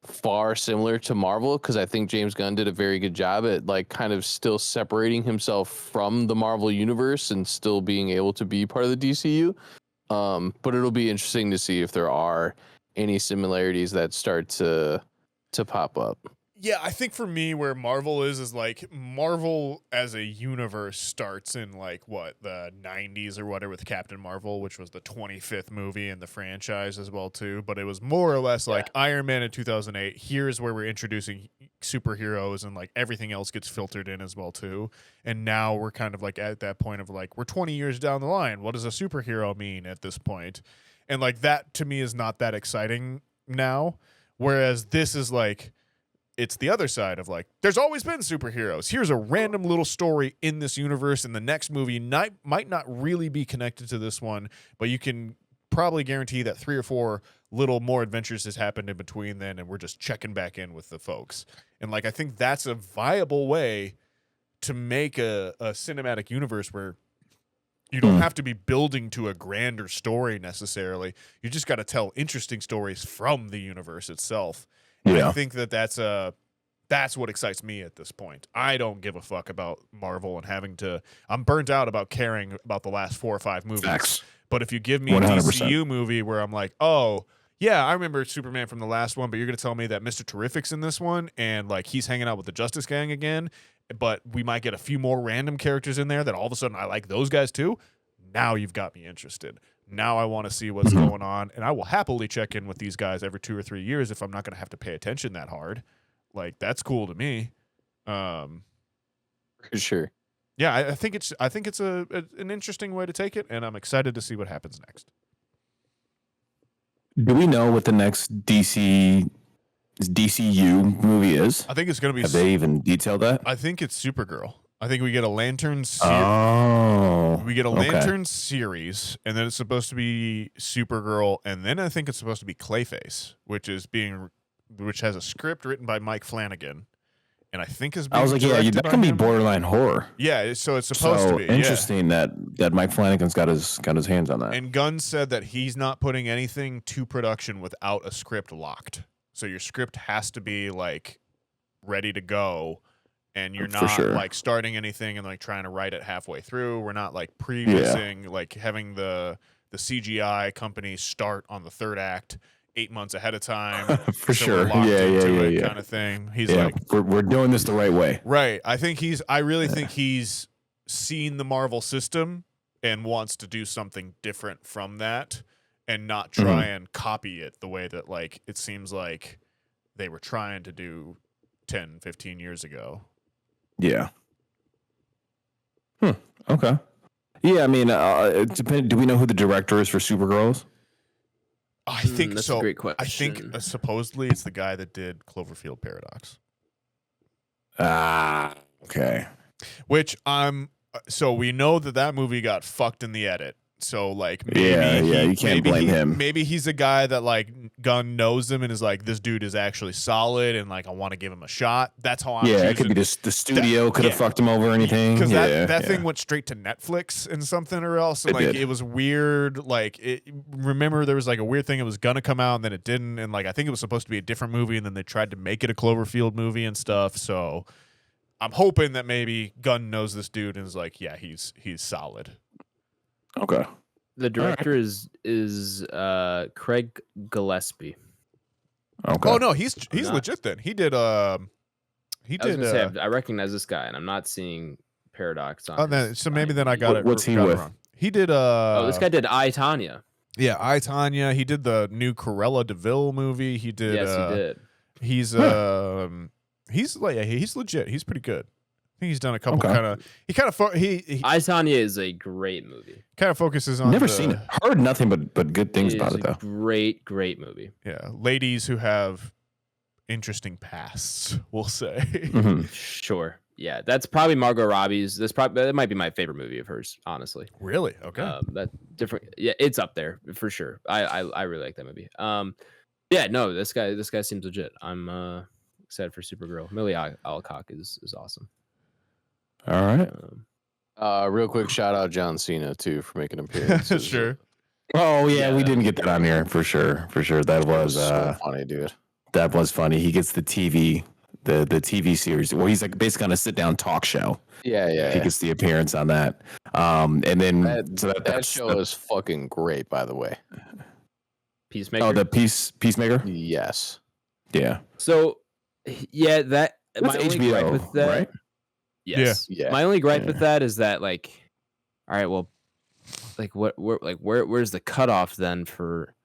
far similar to Marvel, because I think James Gunn did a very good job at like kind of still separating himself from the Marvel universe and still being able to be part of the DCU. But it'll be interesting to see if there are any similarities that start to pop up. Yeah, I think for me, where Marvel is like Marvel as a universe starts in like what the 90s or whatever with Captain Marvel, which was the 25th movie in the franchise as well too. But it was more or less like Iron Man in 2008. Here's where we're introducing superheroes, and like everything else gets filtered in as well too. And now we're kind of like at that point of like we're 20 years down the line. What does a superhero mean at this point? And like that to me is not that exciting now. Whereas this is like. It's the other side of like, there's always been superheroes. Here's a random little story in this universe, and the next movie might not really be connected to this one, but you can probably guarantee that 3 or 4 little more adventures has happened in between then, and we're just checking back in with the folks. And like, I think that's a viable way to make a cinematic universe where you don't have to be building to a grander story necessarily. You just got to tell interesting stories from the universe itself. And I think that's what excites me at this point. I don't give a fuck about Marvel and having to. I'm burnt out about caring about the last 4 or 5 movies. Facts. But if you give me 100%. a DCU movie where I'm like, oh yeah, I remember Superman from the last one, but you're gonna tell me that Mr. Terrific's in this one, and like he's hanging out with the Justice Gang again, but we might get a few more random characters in there that all of a sudden I like those guys too. Now you've got me interested. Now I want to see what's going on, and I will happily check in with these guys every 2 or 3 years if I'm not going to have to pay attention that hard. Like that's cool to me. For sure. Yeah, I think it's an interesting way to take it, and I'm excited to see what happens next. Do we know what the next DCU movie is? I think it's going to be. Have they even detailed that? I think it's Supergirl. I think we get a Lantern series. Oh, We get a okay. Lantern series, and then it's supposed to be Supergirl, and then I think it's supposed to be Clayface, which has a script written by Mike Flanagan, and I think is being I was like, yeah, directed that by can be him. borderline horror. Yeah, so it's supposed to be. Interesting that Mike Flanagan's got his hands on that. Yeah. And Gunn said that he's not putting anything to production without a script locked. So your script has to be like ready to go. And you're For not sure. like starting anything and like trying to write it halfway through. We're not like previewing, like having the CGI company start on the 3rd act 8 months ahead of time. For so sure. we're locked into it Yeah. kind of thing. He's Yeah, like, we're doing this the right way. right. I really think he's seen the Marvel system and wants to do something different from that and not try and copy it the way that like it seems like they were trying to do 10, 15 years ago. Yeah. Okay. Yeah, I mean, do we know who the director is for Supergirl? I think that's so. a great question. I think supposedly it's the guy that did Cloverfield Paradox. Okay. Which so we know that movie got fucked in the edit. So like maybe you can't blame him. Maybe he's a guy that like Gunn knows him and is like, this dude is actually solid and like I want to give him a shot. That's how I'm it could be the studio could have fucked him over or anything. Because that thing went straight to Netflix and something or else. And it was weird. Like remember there was like a weird thing, it was gonna come out and then it didn't, and like I think it was supposed to be a different movie and then they tried to make it a Cloverfield movie and stuff. So I'm hoping that maybe Gunn knows this dude and is like, yeah, he's solid. Okay. The director is Craig Gillespie. Okay. Oh no, he's legit then. He did I recognize this guy and I'm not seeing Paradox on. Maybe then I got it. What's he with? Wrong. He did this guy did I, Tanya. Yeah, I, Tanya. He did the new Cruella DeVille movie. He did Yes, he did. He's he's legit. He's pretty good. I think he's done a couple I, Tanya is a great movie. Kind of focuses on never seen it. Heard nothing but good things about it though. Great movie. Yeah, ladies who have interesting pasts, we'll say. Mm-hmm. Sure. Yeah, that's probably Margot Robbie's. That might be my favorite movie of hers, honestly. Really? Okay. That different. Yeah, it's up there for sure. I really like that movie. Yeah, no, this guy seems legit. I'm excited for Supergirl. Millie Alcock is awesome. All right. Real quick shout out John Cena too for making an appearance. Sure. Oh yeah, we didn't get that on here for sure. That was so funny, dude. That was funny. He gets the TV series where he's like basically on a sit down talk show. Yeah. He gets the appearance on that. And then that show is fucking great, by the way. Peacemaker. Oh, the Peacemaker. Yes. Yeah. So yeah, that's my only HBO, gripe with that, right? Yes. Yeah. My only gripe with that is that like, all right, well, like where's the cutoff then for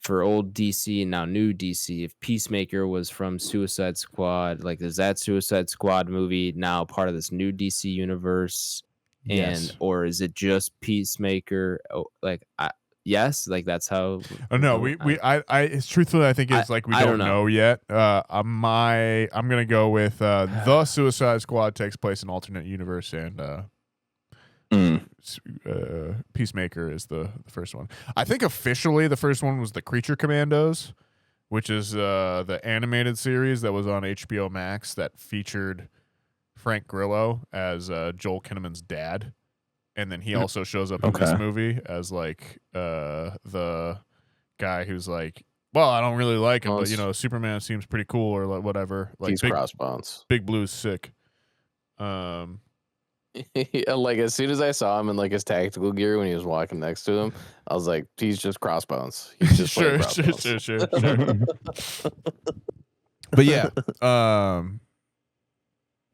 old DC and now new DC? If Peacemaker was from Suicide Squad, like is that Suicide Squad movie now part of this new DC universe? Yes. Or is it just Peacemaker? Yes, like that's how. Oh no, it's truthfully I think it's like we don't know yet. I'm gonna go with the Suicide Squad takes place in alternate universe and Peacemaker is the first one. I think officially the first one was the Creature Commandos, which is the animated series that was on HBO Max that featured Frank Grillo as Joel Kinnaman's dad. And then he also shows up in this movie as like the guy who's like, well, I don't really like him, but Superman seems pretty cool or like whatever. Like he's crossbones. Big Blue's sick. Like as soon as I saw him in like his tactical gear when he was walking next to him, I was like, he's just crossbones. He's just sure. But yeah,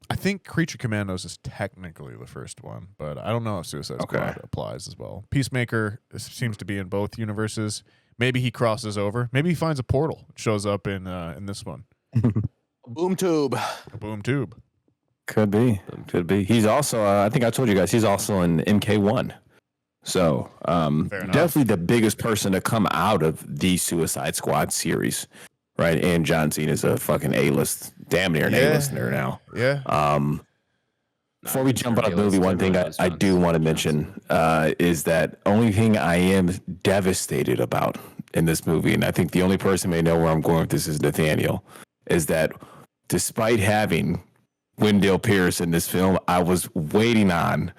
I think Creature Commandos is technically the first one, but I don't know if Suicide Squad applies as well. Peacemaker seems to be in both universes. Maybe he crosses over. Maybe he finds a portal. Shows up in this one. Boom tube. A boom tube. Could be. He's also. I think I told you guys. He's also in MK1. So definitely the biggest person to come out of the Suicide Squad series. Right, and John Cena is a fucking A-list, damn near an A-list nerd now. Yeah. Before we jump out of the movie, one thing I do want to mention is that only thing I am devastated about in this movie, and I think the only person may know where I'm going with this is Nathaniel, is that despite having Wendell Pierce in this film, I was waiting on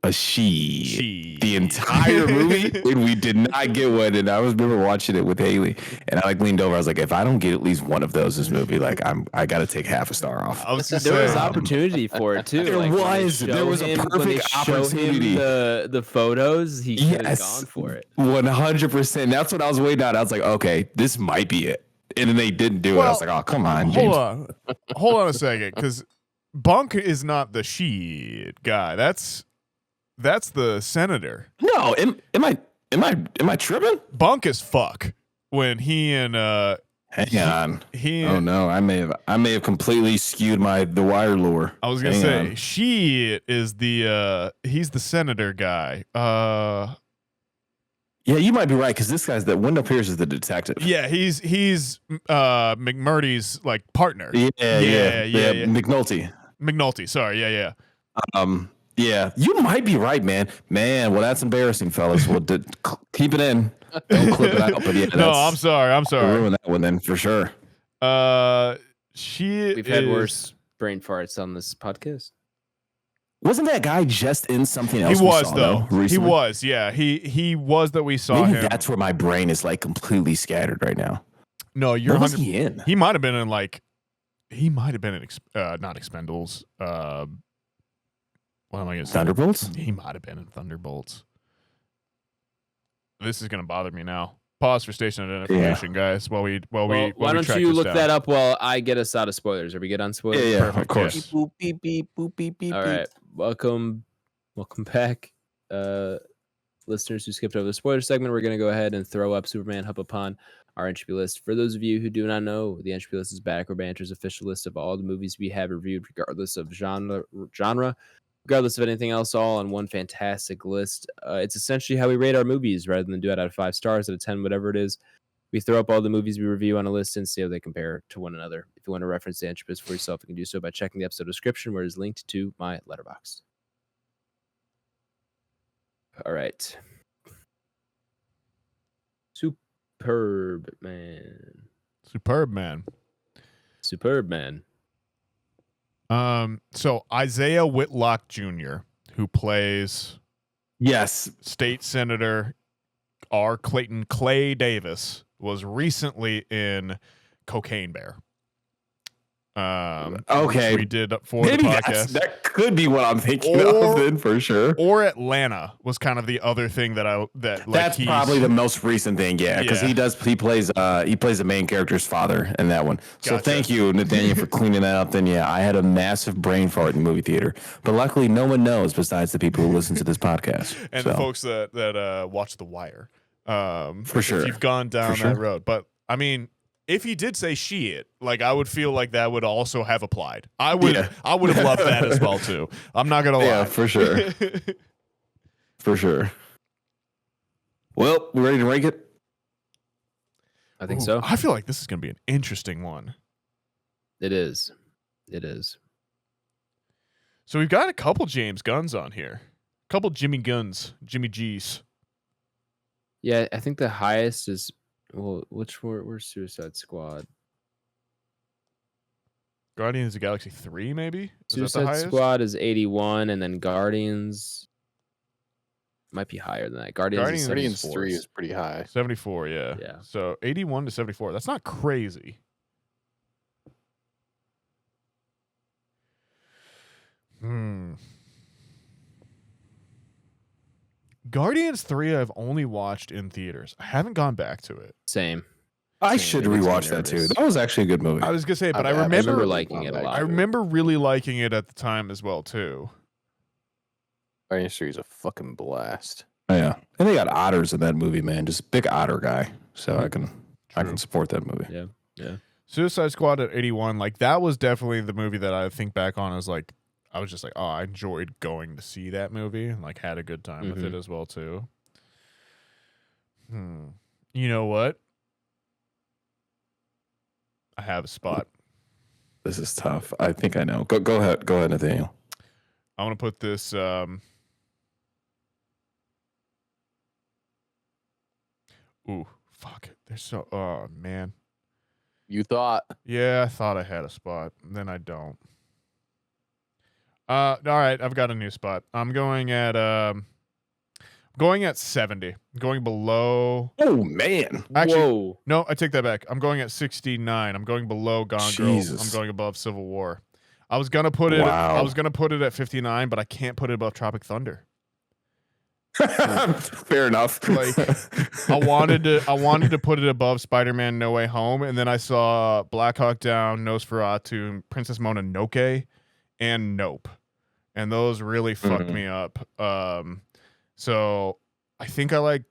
a she the entire movie, and we did not get one. And I remember watching it with Haley, and I like leaned over. I was like, if I don't get at least one of those this movie, like I got to take half a star off. There was opportunity for it too. There was a perfect opportunity. The photos, he could have gone for it. 100%. That's what I was waiting on. I was like, okay, this might be it. And then they didn't do it. I was like, oh, come on, James. Hold on a second, because Bunk is not the she guy. That's the senator. No, am I tripping? Bunk as fuck when he and Hang on. He. Oh no, I may have completely skewed the wire lore. I was gonna say she is he's the senator guy. Yeah, you might be right because this guy's Wendell Pierce is the detective. Yeah, he's McMurdy's like partner. Yeah. McNulty. Sorry. Yeah. Yeah, you might be right, man. Well, that's embarrassing, fellas. Well, keep it in. Don't clip it out. But yeah, no, I'm sorry. I'll ruin that one then for sure. We've had worse brain farts on this podcast. Wasn't that guy just in something else? He was recently? He was. Yeah, he was that we saw him. That's where my brain is like completely scattered right now. No, you're. What was he in? He might have been in like. He might have been in not Expendables. What am I going to say? Thunderbolts? He might have been in Thunderbolts. This is going to bother me now. Pause for station identification, guys. While we why don't you look that up while I get us out of spoilers? Are we good on spoilers? Yeah, Perfect. of course. Yes. Beep, beep, beep, boop, beep, beep, All right, welcome back, listeners who skipped over the spoiler segment. We're going to go ahead and throw up Superman Up Upon our Entropy list. For those of you who do not know, the Entropy list is Back Row Banter's official list of all the movies we have reviewed, regardless of genre, regardless of anything else, all on one fantastic list. It's essentially how we rate our movies rather than do it out of 5 stars, out of 10, whatever it is. We throw up all the movies we review on a list and see how they compare to one another. If you want to reference the Entropy for yourself, you can do so by checking the episode description, where it is linked to my Letterboxd. All right. Superb Man. So Isaiah Whitlock Jr., who plays State Senator R. Clayton Clay Davis, was recently in Cocaine Bear. Okay, we did for maybe the podcast. That could be what I'm thinking of then for sure. Or Atlanta was kind of the other thing that's probably the most recent thing, because he plays the main character's father in that one. So thank you, Nathaniel, for cleaning that up. Then I had a massive brain fart in the movie theater, but luckily no one knows besides the people who listen to this podcast and the folks that watch The Wire. For sure, if you've gone down that road. But I mean, if he did say shit, like, I would feel like that would also have applied. I would have loved that as well too. I'm not gonna lie. Yeah, for sure. For sure. Well, we ready to rank it? I think so. I feel like this is gonna be an interesting one. It is. So we've got a couple James Gunns on here. A couple Jimmy G's. Yeah, I think the highest is, well, where's Suicide Squad? Guardians of the Galaxy 3, maybe? Suicide Squad is 81, and then Guardians might be higher than that. Guardians 3 is pretty high. 74, yeah. So 81 to 74. That's not crazy. Guardians 3 I've only watched in theaters. I haven't gone back to it. Same. I should rewatch that too. That was actually a good movie. I was gonna say, but I remember liking it a lot. I remember really liking it at the time as well too. Guardians 3 is a fucking blast. Oh, yeah, and they got otters in that movie, man. Just big otter guy. So I can support that movie. Yeah. Suicide Squad at 81, like, that was definitely the movie that I think back on as like, I was just like, oh, I enjoyed going to see that movie and like had a good time with it as well too. You know what? I have a spot. This is tough. I think I know. Go ahead, Nathaniel. I want to put this. Ooh, fuck! There's so. Oh man. You thought? Yeah, I thought I had a spot. Then I don't. All right, I've got a new spot. I'm going at 70. Going below. Oh man! Actually, whoa. No, I take that back. I'm going at 69. I'm going below Gone Girl. I'm going above Civil War. I was gonna put it. Wow. I was gonna put it at 59, but I can't put it above Tropic Thunder. Fair enough. Like, I wanted to put it above Spider-Man: No Way Home, and then I saw Black Hawk Down, Nosferatu, Princess Mononoke, and Nope, and those really fucked me up. So I think I like.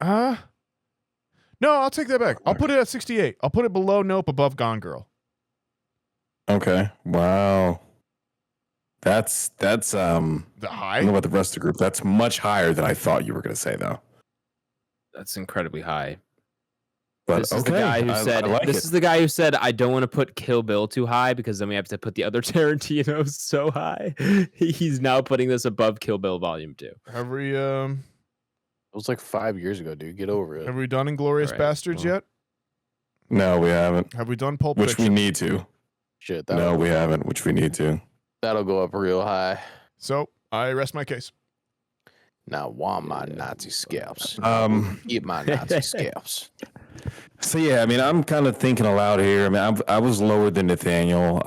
No, No, I'll take that back. I'll put it at 68. I'll put it below Nope, above Gone Girl. Okay. Wow. That's The I don't know high? about the rest of the group. That's much higher than I thought you were going to say, though. That's incredibly high. But This is okay, the guy who said. I like This it. is the guy who said I don't want to put Kill Bill too high because then we have to put the other Tarantinos so high. He's now putting this above Kill Bill Volume 2. Have we It was like 5 years ago, dude. Get over it. have we done Inglourious All right, Bastards well. yet? No, we haven't. Have we done Pulp Which Fiction? we need to. Shit. No, we haven't. Which we need to. That'll go up real high. So I rest my case. Now, want my Nazi scalps. Eat my Nazi scalps. So yeah, I mean, I'm kind of thinking aloud here. I mean, I was lower than Nathaniel.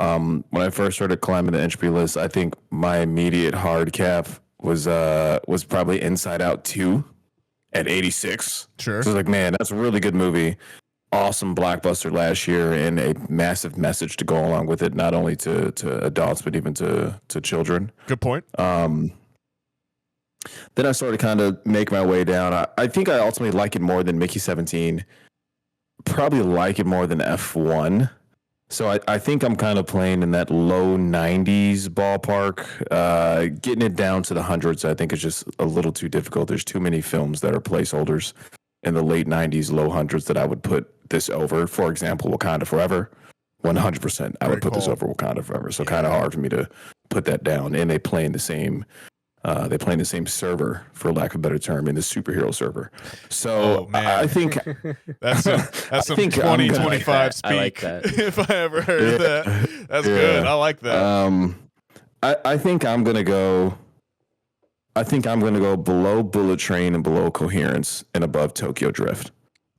When I first started climbing the entropy list, I think my immediate hard cap was probably Inside Out 2 at 86. Sure. So I was like, man, that's a really good movie. Awesome blockbuster last year, and a massive message to go along with it, not only to adults but even to children. Good point. Then I started kind of make my way down. I think I ultimately like it more than Mickey 17. Probably like it more than F1. So I think I'm kind of playing in that low 90s ballpark. Getting it down to the hundreds, I think, is just a little too difficult. There's too many films that are placeholders in the late 90s, low hundreds that I would put this over. For example, Wakanda Forever. 100%. I would put this over Wakanda Forever. So kind of hard for me to put that down. And they play in the same server, for lack of a better term, in the superhero server. So I think that's some I think 2025 speak. I like that. If I ever heard that, that's good. I like that. I think I'm gonna go. I think I'm gonna go below Bullet Train and below Coherence and above Tokyo Drift.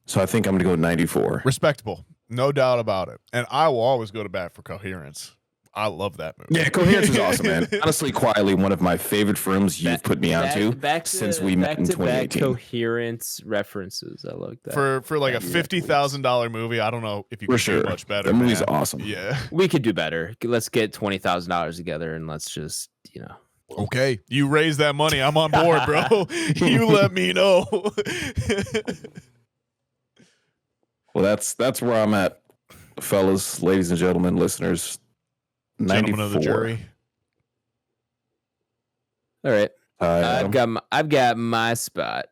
So I think I'm gonna go 94. Respectable, no doubt about it. And I will always go to bat for Coherence. I love that movie. Yeah, Coherence is awesome, man. Honestly, quietly, one of my favorite films you've put me onto since we met in 2018. Coherence references, I like that. For like a $50,000 movie, I don't know if you For can sure. do much better. That movie's man. awesome. Yeah. We could do better. Let's get $20,000 together and let's just, Okay, you raise that money. I'm on board, bro. You let me know. Well, that's where I'm at, fellas, ladies and gentlemen, listeners. 94. Gentlemen of the jury. All right. Adam. I've got my spot.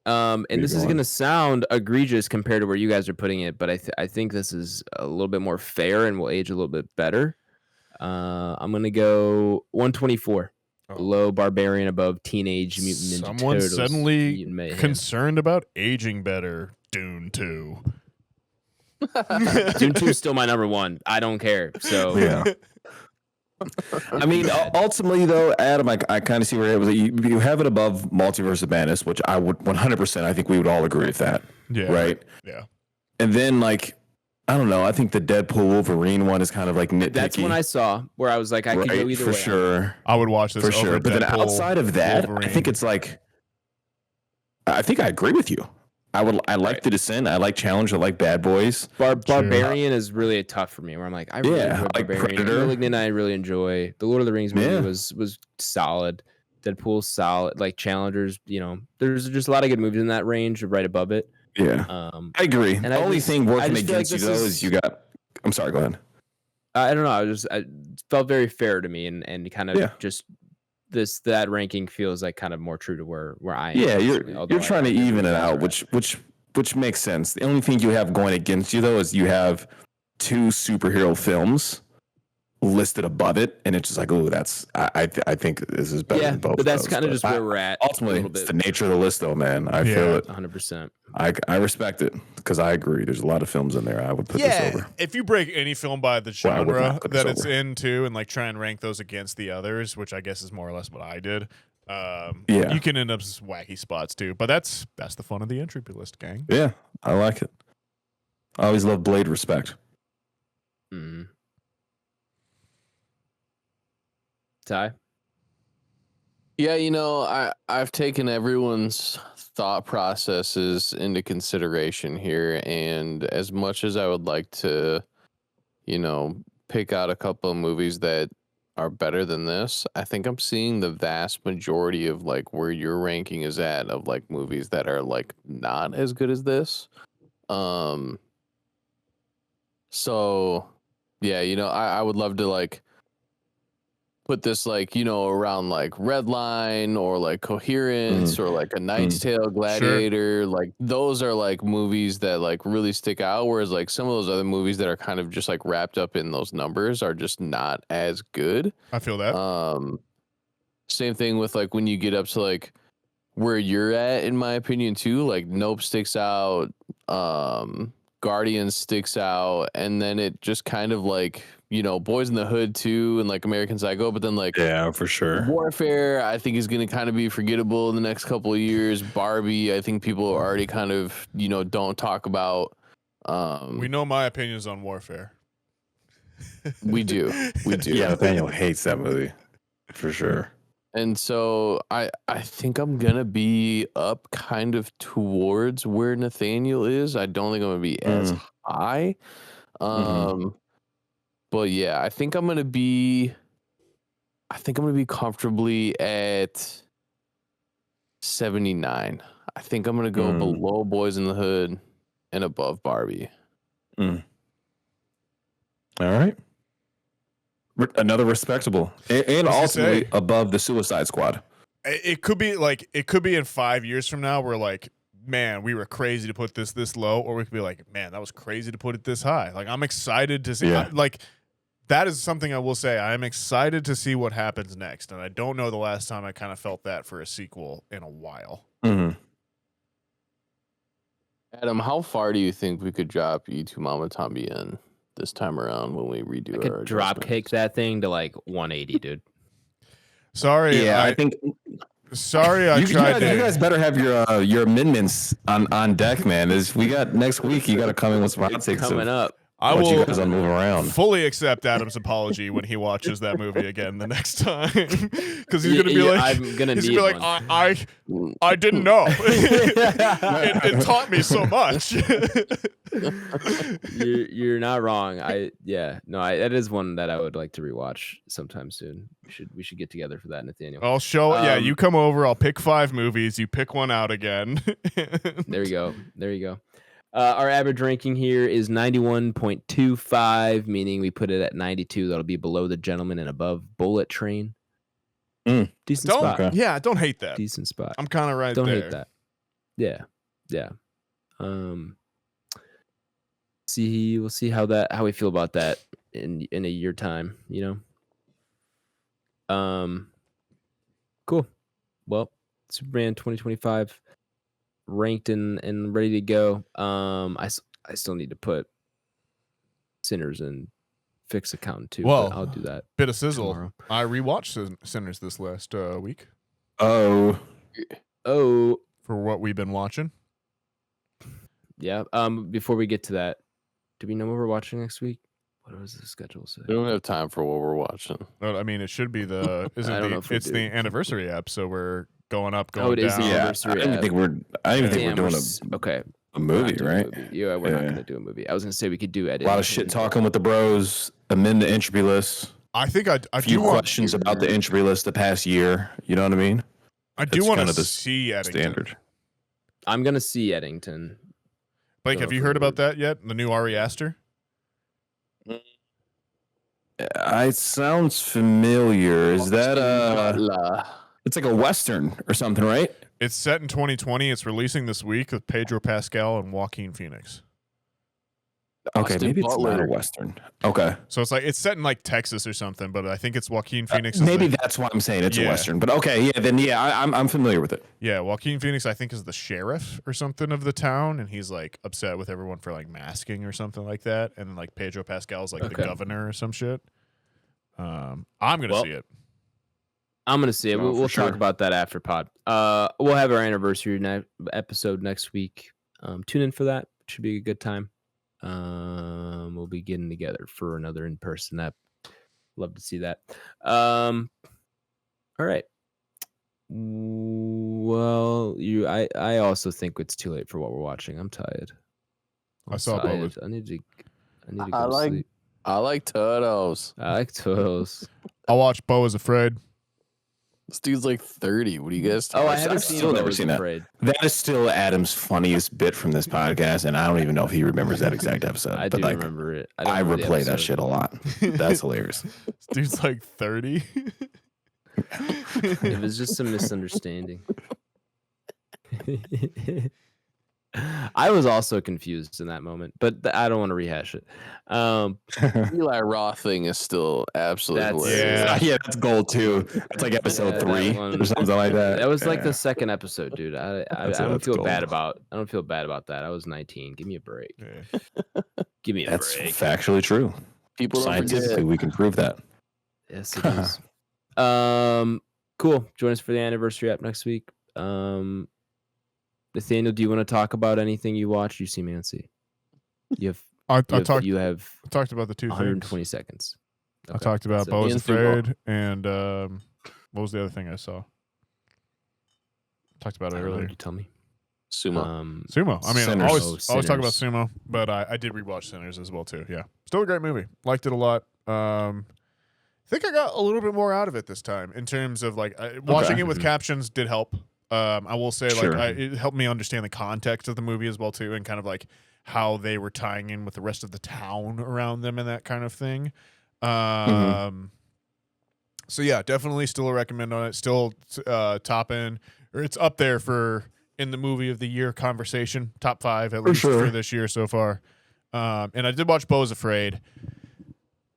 And this is going to sound egregious compared to where you guys are putting it, but I think this is a little bit more fair and will age a little bit better. I'm going to go 124. Below Barbarian, above Teenage Mutant Ninja Someone Turtles. suddenly concerned about aging better. Dune 2. Dune 2 is still my number one. I don't care. So Yeah. I mean, ultimately, though, Adam, I kind of see where it was. You have it above Multiverse of Madness, which I would 100%. I think we would all agree with that. Yeah. Right. Yeah. And then, like, I don't know. I think the Deadpool Wolverine one is kind of like nitpicky. that's when I saw where I was like, I could go either for way. sure. I would watch this For over sure. But then Deadpool, outside of that, Wolverine. I think it's like, I think I agree with you. I like The Descent. I like Challenge. I like Bad Boys. Barbarian is really tough for me. Where I'm like, I really enjoy like Barbarian. Predator. Malignant, I really enjoy. The Lord of the Rings movie was solid. Deadpool solid. Like Challengers, there's just a lot of good movies in that range, right above it. Yeah, I agree. And The only thing working against you though this is you got. I'm sorry. Go ahead. I don't know. I felt very fair to me, and kind of just that ranking feels like kind of more true to where I am. Yeah, you're trying to even it out, which makes sense. The only thing you have going against you though is you have two superhero films listed above it, and it's just like, oh, that's I think this is better than both. But that's kind of just where we're at. Ultimately, it's the nature of the list, though, man. I feel it. 100%. I respect it because I agree. There's a lot of films in there I would put this over. If you break any film by the Well, I would genre not put this that it's over. in too, and like try and rank those against the others, which I guess is more or less what I did. You can end up with wacky spots too, but that's the fun of the entropy list, gang. Yeah, I like it. I always love Blade respect. Mm. Ty? Yeah, I've taken everyone's thought processes into consideration here, and as much as I would like to, pick out a couple of movies that are better than this, I think I'm seeing the vast majority of like where your ranking is at of like movies that are like not as good as this. So yeah, I would love to like put this like, around like Redline or like Coherence or like A Knight's Tale, Gladiator. Like those are like movies that like really stick out. Whereas like some of those other movies that are kind of just like wrapped up in those numbers are just not as good. I feel that. Same thing with like when you get up to like where you're at, in my opinion, too. Like Nope sticks out, Guardians sticks out, and then it just kind of like, Boys in the Hood too, and like American Psycho, but then like Yeah, for sure. Warfare, I think is going to kind of be forgettable in the next couple of years. Barbie, I think people already kind of, don't talk about. We know my opinions on Warfare. We do. Yeah, Nathaniel hates that movie for sure. And so I think I'm going to be up kind of towards where Nathaniel is. I don't think I'm going to be as high. But yeah, I think I'm going to be comfortably at 79. I think I'm going to go below Boys in the Hood and above Barbie. All right. Another respectable and ultimately above the Suicide Squad. It could be in 5 years from now we're like, man, we were crazy to put this low, or we could be like, man, that was crazy to put it this high. Like I'm excited to see that is something I will say. I'm excited to see what happens next, and I don't know the last time I kind of felt that for a sequel in a while. Adam, how far do you think we could drop E2 Mama Tommy in this time around when we redo I could drop kick that thing to like 180, dude. Sorry, I think. Sorry, I tried. You guys better have your amendments on deck, man. We got next week. You got to come in with some hot takes coming up. I will you guys on moving around. Fully accept Adam's apology when he watches that movie again the next time, because he's gonna be like, I'm gonna he's need gonna be like, I didn't know. it taught me so much. You're not wrong. That is one that I would like to rewatch sometime soon. We should get together for that, Nathaniel. I'll show. You come over. I'll pick 5 movies. You pick one out again. There you go. Our average ranking here is 91.25, meaning we put it at 92. That'll be below The Gentleman and above Bullet Train. Decent spot. Okay. Yeah, don't hate that. Decent spot. I'm kind of right don't there. Hate that. Yeah. We'll see how we feel about that in a year time, Cool. Well, Superman 2025 ranked and ready to go. I still need to put Sinners and Fix Accountant too. Well, I'll do that. Bit of sizzle. Tomorrow. I rewatched Sinners this last week. Oh, for what we've been watching. Yeah. Before we get to that, do we know what we're watching next week? What does the schedule say? We don't have time for what we're watching. No, I mean, it should be the. It's the anniversary app, so we're going up, going it down. is the anniversary. I didn't think we're doing a movie, right? Yeah, we're not going to do a movie. I was going to say we could do edit. A lot of shit talking with the bros. Amend the entropy list. I think I a few questions about the entropy list the past year. You know what I mean? I do want to see Eddington. Standard. I'm going to see Eddington. Blake, have you heard about that yet? The new Ari Aster? It sounds familiar. Is that it's like a Western or something, right? It's set in 2020. It's releasing this week with Pedro Pascal and Joaquin Phoenix. Okay, maybe it's not a Western. Okay. So it's set in like Texas or something, but I think it's Joaquin Phoenix. Maybe that's why I'm saying it's a Western. But okay, I'm familiar with it. Yeah, Joaquin Phoenix I think is the sheriff or something of the town, and he's like upset with everyone for like masking or something like that, and then like Pedro Pascal's like the governor or some shit. I'm gonna see it. I'm gonna see it. We'll talk about that after pod. We'll have our anniversary episode next week. Tune in for that. Should be a good time. We'll be getting together for another in-person app. Love to see that. All right. Well, I also think it's too late for what we're watching. I'm tired. I saw both. I need to go to sleep. I like turtles. I like turtles. I'll watch Beau is Afraid. This dude's like 30. What do you guys? Oh, I I've haven't still never seen that. Afraid. That is still Adam's funniest bit from this podcast, and I don't even know if he remembers that exact episode. I do remember it. I replay that shit a lot. That's hilarious. This dude's like 30. It was just a misunderstanding. I was also confused in that moment, but I don't want to rehash it. Eli Roth thing is still absolutely That's- hilarious. Yeah, that's gold too. It's like episode Yeah, 3 that one- or something like that. That was like Yeah. the second episode, dude. I That's don't feel gold. bad about. I don't feel bad about that. I was 19. Give me a break. Yeah. Give me a That's break. factually true. People don't Scientifically, forget. we can prove that. Yes, it is. Cool. Join us for the anniversary app next week. Nathaniel, do you want to talk about anything you watched? You seem antsy. You have. I You have, talked you have about the two 120 things. seconds. I Okay. talked about So- Bo is And Sumo. Afraid and what was the other thing I saw? Talked about it I don't know, earlier. you tell me. Sumo. Sumo. I mean, I Sinners. always talk about Sinners. Sumo, but I did rewatch Sinners as well too. Yeah, still a great movie. Liked it a lot. I think I got a little bit more out of it this time in terms of like watching it with Mhm. captions did help. I will say Sure. it helped me understand the context of the movie as well too, and kind of like how they were tying in with the rest of the town around them and that kind of thing. So yeah, definitely still a recommend on it. Still top end, or it's up there for in the movie of the year conversation, top 5 at least sure. for this year so far. And I did watch Bo's Afraid.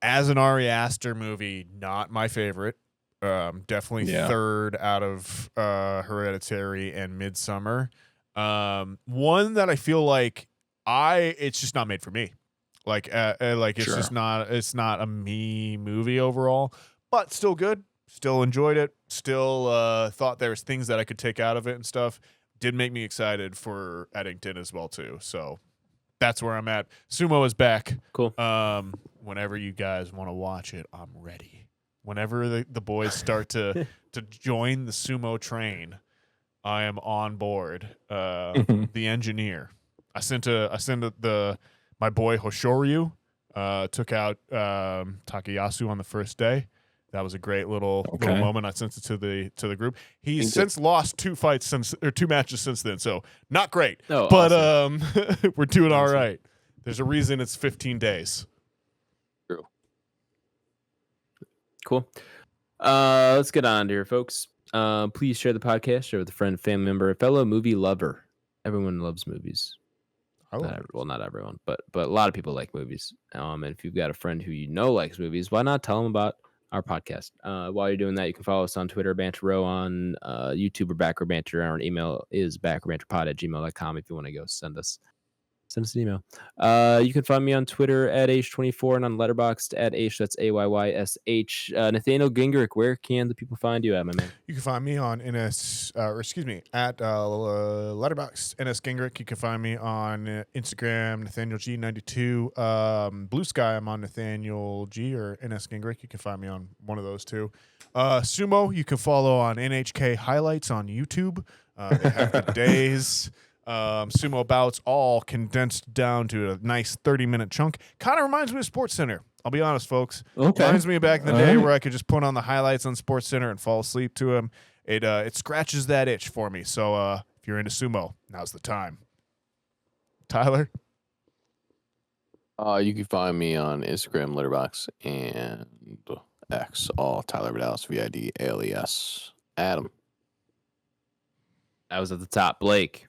As an Ari Aster movie, not my favorite. Definitely Yeah. third out of Hereditary and Midsommar. One that I feel like it's just not made for me. Like it's Sure. just not. It's not a me movie overall, but still good. Still enjoyed it. Still thought there was things that I could take out of it and stuff. Did make me excited for Eddington as well too. So that's where I'm at. Sumo is back. Cool. Whenever you guys want to watch it, I'm ready. Whenever the boys start to join the sumo train, I am on board. The engineer. I sent my boy Hoshoryu. Took out Takayasu on the first day. That was a great little moment. I sent it to the group. He's since lost 2 matches since then. So not great, Oh, but awesome. we're doing all right. There's a reason it's 15 days. True. Cool. Let's get on here, folks. Please share the podcast, share with a friend, family member, a fellow movie lover. Everyone loves movies. Not everyone, but a lot of people like movies. And if you've got a friend who you know likes movies, why not tell them about our podcast? While you're doing that, you can follow us on Twitter, Banter Row, on YouTube, or Back Row Banter. Our email is backrowbanterpod@gmail.com if you want to go send us an email. You can find me on Twitter at H24 and on Letterboxd at H. That's AYYSH. Nathaniel Gingrich, where can the people find you at, my man? You can find me on at Letterboxd NS Gingrich. You can find me on Instagram Nathaniel G92. Blue Sky, I'm on Nathaniel G or NS Gingrich. You can find me on one of those two. Sumo, you can follow on NHK Highlights on YouTube. They have the days. Sumo bouts all condensed down to a nice 30-minute chunk. Kind of reminds me of Sports Center. I'll be honest, folks. Okay. Reminds me of back in the All day right. where I could just put on the highlights on Sports Center and fall asleep to them. It scratches that itch for me. So if you're into sumo, now's the time. Tyler? You can find me on Instagram, Letterboxd, and X, all Tyler Vidalis, VIDALES. Adam. I was at the top. Blake.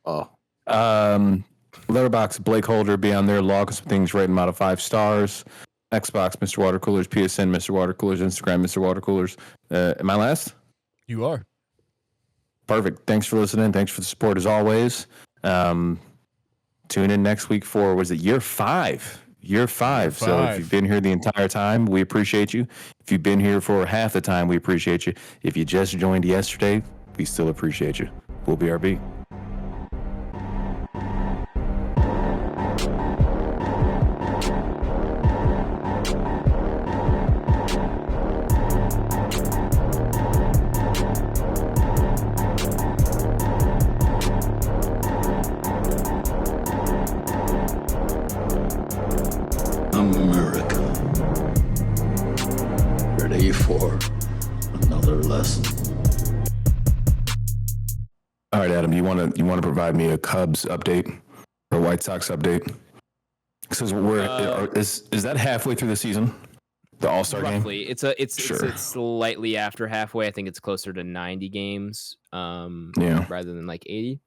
Oh, Letterboxd, BlakeHolder, be on there, log some things, rate them out of 5 stars. Xbox, Mr. Watercoolers, PSN, Mr. Watercoolers, Instagram, Mr. Watercoolers. Am I last? You are. Perfect. Thanks for listening. Thanks for the support as always. Tune in next week for, was it year 5? Year 5. So if you've been here the entire time, we appreciate you. If you've been here for half the time, we appreciate you. If you just joined yesterday, we still appreciate you. We'll be RB. America. Ready for another lesson. Adam, you want to provide me a Cubs update or White Sox update? Because is that halfway through the season? The All-Star game? Roughly. It's slightly after halfway. I think it's closer to 90 games rather than like 80.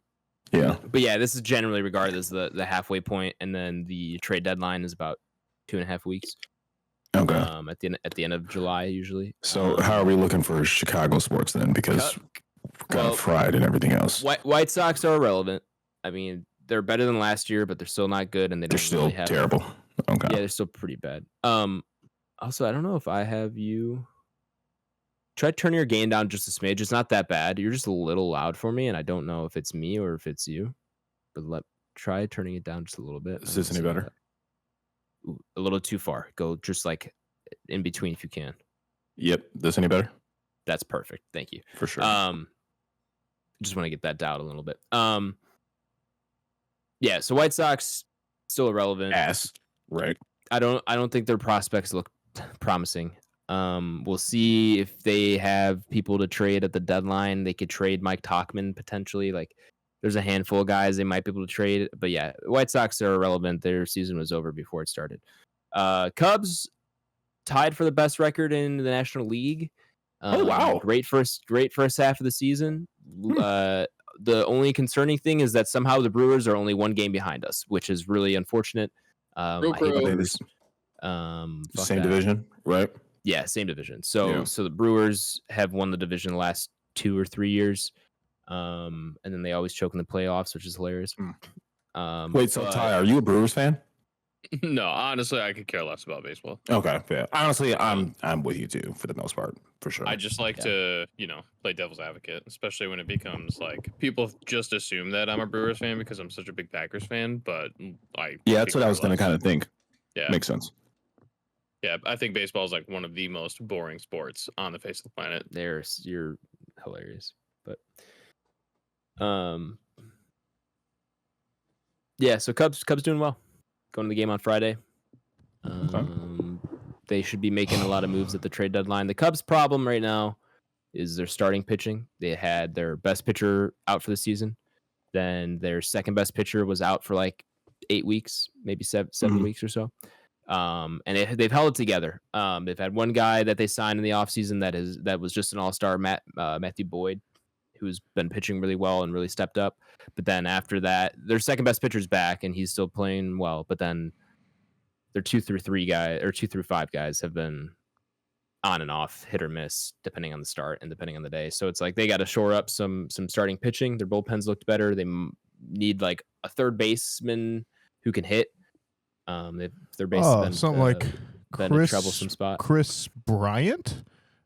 Yeah. But yeah, this is generally regarded as the halfway point, and then the trade deadline is about 2.5 weeks. Okay. At the end of July usually. So how are we looking for Chicago sports then? Because we've got fried and everything else. White Sox are irrelevant. I mean, they're better than last year, but they're still not good, and they're still really terrible. Okay. Yeah, they're still pretty bad. Also, I don't know if I have you. Try turning your gain down just a smidge. It's not that bad. You're just a little loud for me, and I don't know if it's me or if it's you. But try turning it down just a little bit. Is this any better? A little too far. Go just like in between if you can. Yep. This any better? That's perfect. Thank you. For sure. Just want to get that down a little bit. Yeah. So White Sox still irrelevant. Right. I don't think their prospects look promising. We'll see if they have people to trade at the deadline. They could trade Mike Tauchman potentially. Like, there's a handful of guys they might be able to trade. But yeah, White Sox are irrelevant. Their season was over before it started. Cubs tied for the best record in the National League. Oh wow! Great first half of the season. The only concerning thing is that somehow the Brewers are only one game behind us, which is really unfortunate. I hate the Brewers. Same division, right? Yeah, same division. So the Brewers have won the division the last 2 or 3 years, and then they always choke in the playoffs, which is hilarious. Wait, so Ty, are you a Brewers fan? No, honestly, I could care less about baseball. Okay, yeah. Honestly, I'm with you too for the most part, for sure. I just like to, play devil's advocate, especially when it becomes like people just assume that I'm a Brewers fan because I'm such a big Packers fan, but that's what I was going to kind of think. Yeah, makes sense. Yeah, I think baseball is like one of the most boring sports on the face of the planet. You're hilarious, but yeah. So Cubs doing well. Going to the game on Friday. They should be making a lot of moves at the trade deadline. The Cubs' problem right now is their starting pitching. They had their best pitcher out for the season. Then their second best pitcher was out for like 8 weeks, maybe seven weeks or so. And they've held it together. They've had one guy that they signed in the offseason that was just an all-star, Matthew Boyd, who's been pitching really well and really stepped up. But then after that, their second best pitcher's back and he's still playing well. But then their 2 through 5 guys have been on and off, hit or miss, depending on the start and depending on the day. So it's like they got to shore up some starting pitching. Their bullpens looked better. They need like a third baseman who can hit. Their base has been something like been a troublesome spot. Chris Bryant.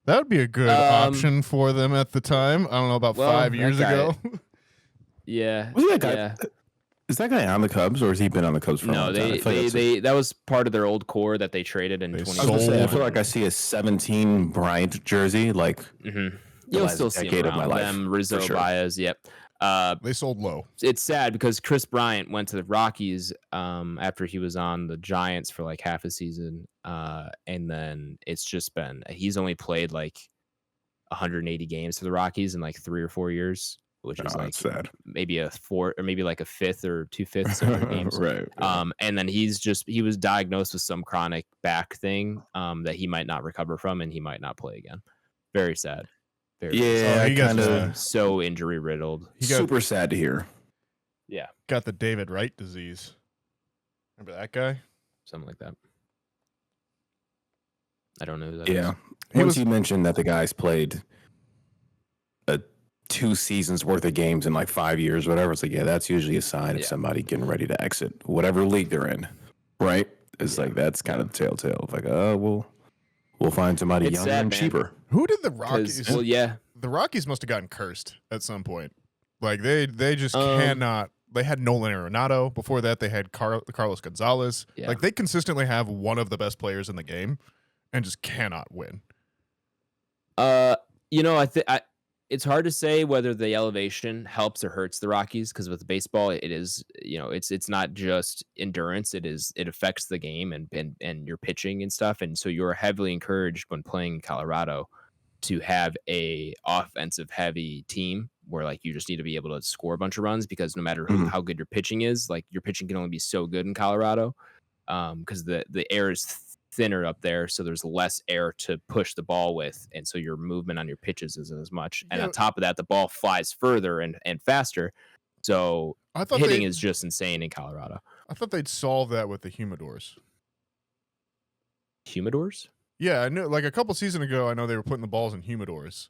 That would be a good option for them at the time. I don't know, about 5 years ago. Yeah. Wasn't that guy? Yeah. Is that guy on the Cubs, or has he been on the Cubs for a long time? No, that was part of their old core that they traded in 2017. I feel like I see a 17 Bryant jersey, like you'll still see him around them. Rizzo, sure. Baez, yep. They sold low. It's sad because Chris Bryant went to the Rockies after he was on the Giants for like half a season, and then it's just been he's only played like 180 games for the Rockies in like 3 or 4 years, which is like sad. Maybe a 4 or maybe like a 5th or 2/5 of their games. Right. And then he was diagnosed with some chronic back thing that he might not recover from, and he might not play again. Very sad. He got so injury riddled. Super sad to hear. Yeah, got the David Wright disease. Remember that guy? Something like that. I don't know who that is. Once you mentioned that the guys played 2 seasons worth of games in like 5 years, whatever, it's like, that's usually a sign of somebody getting ready to exit whatever league they're in, right? It's like that's kind of the telltale. It's like, we'll find somebody younger and cheaper. Who did the Rockies? Well, yeah, the Rockies must have gotten cursed at some point. Like they just cannot. They had Nolan Arenado. Before that, they had Carlos Gonzalez. Yeah. Like they consistently have one of the best players in the game, and just cannot win. It's hard to say whether the elevation helps or hurts the Rockies, because with baseball, it is, it's not just endurance. It affects the game and your pitching and stuff. And so you're heavily encouraged when playing Colorado to have a offensive heavy team where like you just need to be able to score a bunch of runs, because no matter how good your pitching is, like your pitching can only be so good in Colorado, because the air is thinner up there, so there's less air to push the ball with, and so your movement on your pitches isn't as much. And on top of that, the ball flies further and faster, so hitting is just insane in Colorado. I thought they'd solve that with the humidors. Humidors? Yeah, I know. Like a couple seasons ago, I know they were putting the balls in humidors,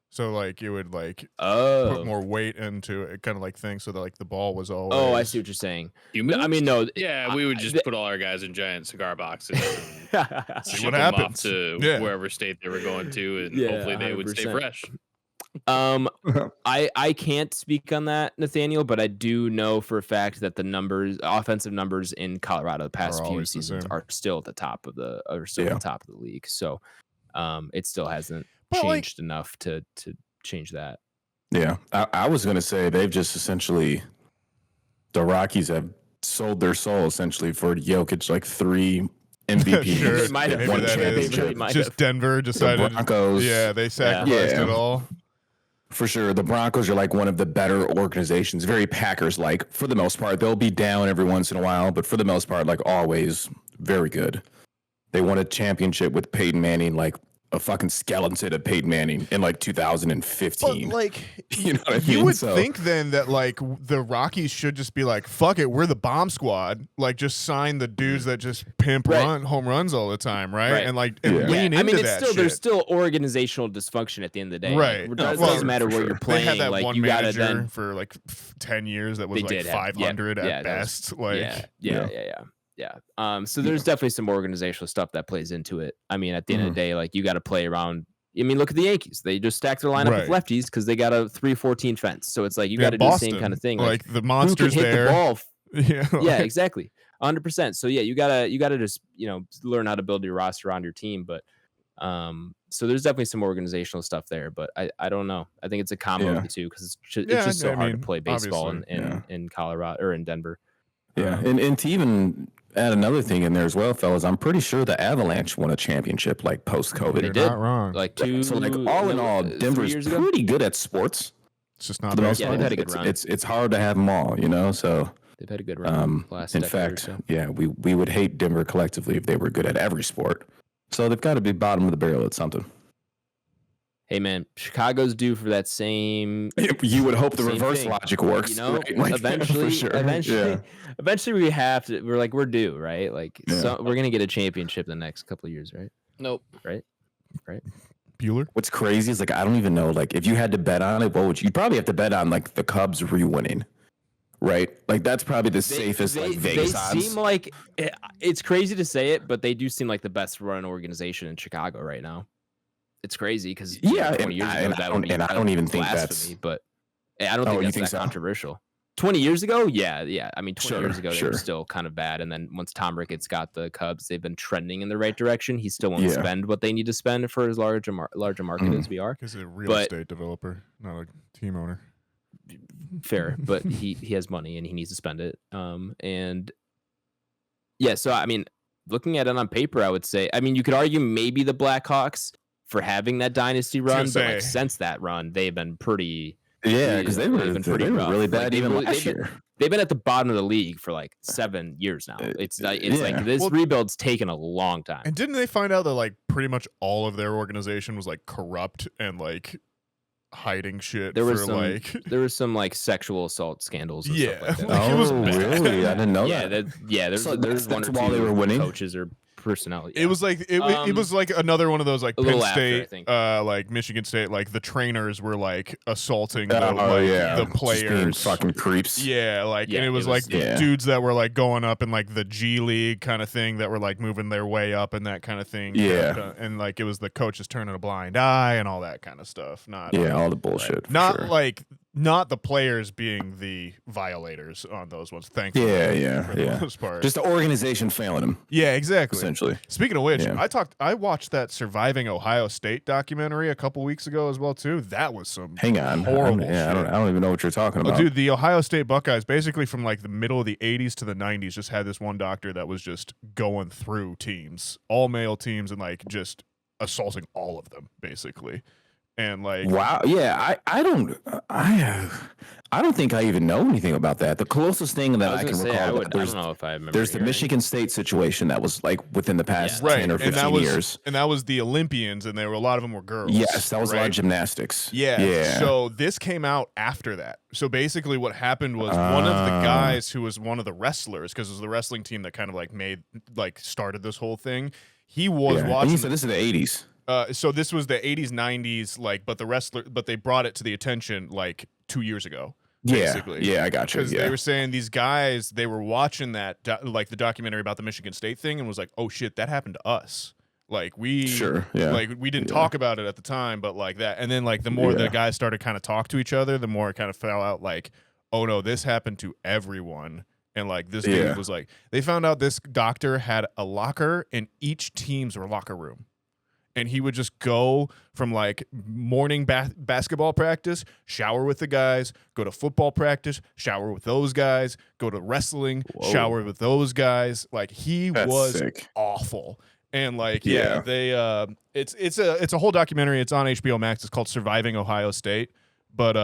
so like it would like put more weight into it, kind of like thing, so that like the ball was always. Oh, I see what you're saying. Humidors? I mean, no. Yeah, we would just put all our guys in giant cigar boxes and See ship what them happens. off to wherever state they were going to, and hopefully they would stay 100%. fresh. I can't speak on that, Nathaniel, but I do know for a fact that the offensive numbers in Colorado the past few seasons are still at the top of the league. So it still hasn't changed enough to change that. Yeah, I was going to say they've just essentially, the Rockies have sold their soul essentially for Jokic, like 3 MVPs. Sure, It might have maybe one that is championship. just Denver decided. The Broncos. Yeah, they sacrificed it all. For sure. The Broncos are like one of the better organizations, very Packers-like for the most part. They'll be down every once in a while, but for the most part, like always, very good. They won a championship with Peyton Manning, like a fucking skeleton of Peyton Manning in like 2015. But like, you know what I mean? you would think then that like the Rockies should just be like, fuck it, we're the bomb squad. Like, just sign the dudes that just pimp home runs all the time, right? And like lean into I mean, it's that still shit. There's still organizational dysfunction at the end of the day. Right. Like, it doesn't matter where you're playing. They had that like one you gotta manager then for like 10 years that was They like did have- 500 yeah, at that was- best. Like, yeah. So there's definitely some organizational stuff that plays into it. I mean, at the end of the day, like you got to play around. I mean, look at the Yankees. They just stacked their lineup with lefties because they got a 3-14 fence. So it's like you got to do the same kind of thing. Like the monsters who can hit there. the ball. Yeah, Exactly. 100%. So yeah, you gotta just learn how to build your roster around your team. But so there's definitely some organizational stuff there. But I don't know. I think it's a combo of the two because it's just so hard to play baseball in Colorado or in Denver. Yeah, and to even add another thing in there as well, fellas, I'm pretty sure the Avalanche won a championship like post-COVID. They did. Not wrong. Like So like all in all, Denver's pretty good at sports. It's just not For the most Yeah, part. they've had a good run. It's hard to have them all, So They've had a good run. Last in decade or fact, so. yeah, we would hate Denver collectively if they were good at every sport. So they've got to be bottom of the barrel at something. Hey man, Chicago's due for that same. You would hope the Same reverse thing. logic works. right? Like, eventually, for sure. eventually we have to. We're due, right? Like, so we're gonna get a championship the next couple of years, right? Nope. Right. Bueller. What's crazy is like I don't even know. Like if you had to bet on it, what would you'd probably have to bet on like the Cubs re-winning, right? Like that's probably the safest like Vegas odds. They seem like it's crazy to say it, but they do seem like the best run organization in Chicago right now. It's crazy because 20 years ago that would be I don't even think blasphemy, but I don't Oh, think you that's think that so? controversial. 20 years ago, yeah. I mean, 20 years ago they sure. were still kind of bad, and then once Tom Ricketts got the Cubs, they've been trending in the right direction. He still won't spend what they need to spend for as large a market as we are. He's a real estate developer, not a team owner. Fair, but he has money and he needs to spend it. And yeah, so I mean, looking at it on paper, I would say, I mean, you could argue maybe the Blackhawks for having that dynasty run, but like since that run, they've been pretty. Yeah, because they were rough. really bad Like, even last year. They've been at the bottom of the league for like 7 years now. It's like this rebuild's taken a long time. And didn't they find out that like pretty much all of their organization was like corrupt and like hiding shit? There was for some like sexual assault scandals. And Yeah. stuff like that. Like, it was Oh, bad. really? I didn't know Yeah, that. there's So there's one that's or while two they were winning? coaches or personnel. It was like it was like another one of those like A Penn little after, I State, think. like Michigan State, like the trainers were like assaulting the Just being players. fucking creeps. Yeah, like Yeah, and it was like yeah. dudes that were like going up in like the G League kind of thing that were like moving their way up and that kind of thing. Yeah. And like it was the coaches turning a blind eye and all that kind of stuff. Not all the bullshit. for not sure. like not the players being the violators on those ones. Thankfully, for the most part. Just the organization failing them, Yeah, exactly. essentially. Speaking of which, Yeah. I watched that Surviving Ohio State documentary a couple weeks ago as well too. That was some Hang on. horrible I shit. don't even know what you're talking Oh, about. dude, the Ohio State Buckeyes, basically from like the middle of the 80s to the 90s, just had this one doctor that was just going through teams, all male teams, and like just assaulting all of them, basically. And like, wow, yeah, I don't think I even know anything about that. The closest thing that I can recall, I don't know if I remember. there's the Michigan State situation that was like within the past 10 or 15 years. And that was the Olympians, and a lot of them were girls. Yes, that was right? a lot of gymnastics. Yeah. So this came out after that. So basically what happened was one of the guys who was one of the wrestlers, because it was the wrestling team that kind of like started this whole thing. He was watching. And you said this is the 80s. So this was the 80s, 90s, but they brought it to the attention like 2 years ago. Basically. Yeah, I got you. Because they were saying these guys, they were watching that, like the documentary about the Michigan State thing, and was like, oh shit, that happened to us. Like we didn't talk about it at the time, but like that. And then like the more the guys started kind of talk to each other, the more it kind of fell out like, oh no, this happened to everyone. And like this dude was like, they found out this doctor had a locker in each team's locker room. And he would just go from like morning basketball practice, shower with the guys, go to football practice, shower with those guys, go to wrestling, shower with those guys. Like That's was sick. Awful. And like they it's a whole documentary. It's on HBO Max. It's called Surviving Ohio State. But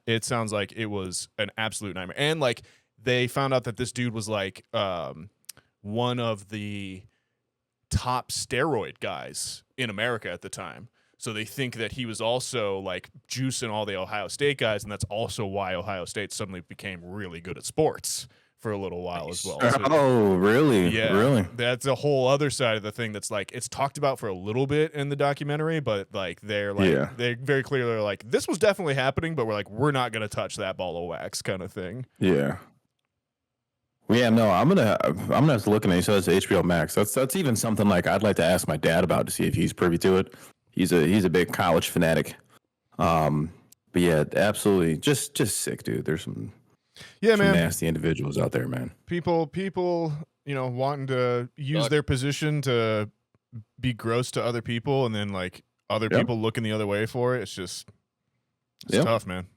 it sounds like it was an absolute nightmare. And like they found out that this dude was like one of the top steroid guys in America at the time. So they think that he was also like juicing all the Ohio State guys, and that's also why Ohio State suddenly became really good at sports for a little while as well. So, oh, really? Yeah, really. That's a whole other side of the thing that's like it's talked about for a little bit in the documentary, but like they're very clearly like this was definitely happening, but we're not gonna touch that ball of wax kind of thing. Yeah. Yeah, no, I'm gonna have to look at it. So it's HBO Max. That's even something like I'd like to ask my dad about to see if he's privy to it. He's a big college fanatic. But yeah, absolutely, just sick, dude. There's some nasty individuals out there, man. People, wanting to use their position to be gross to other people, and then like other people looking the other way for it. It's tough, man.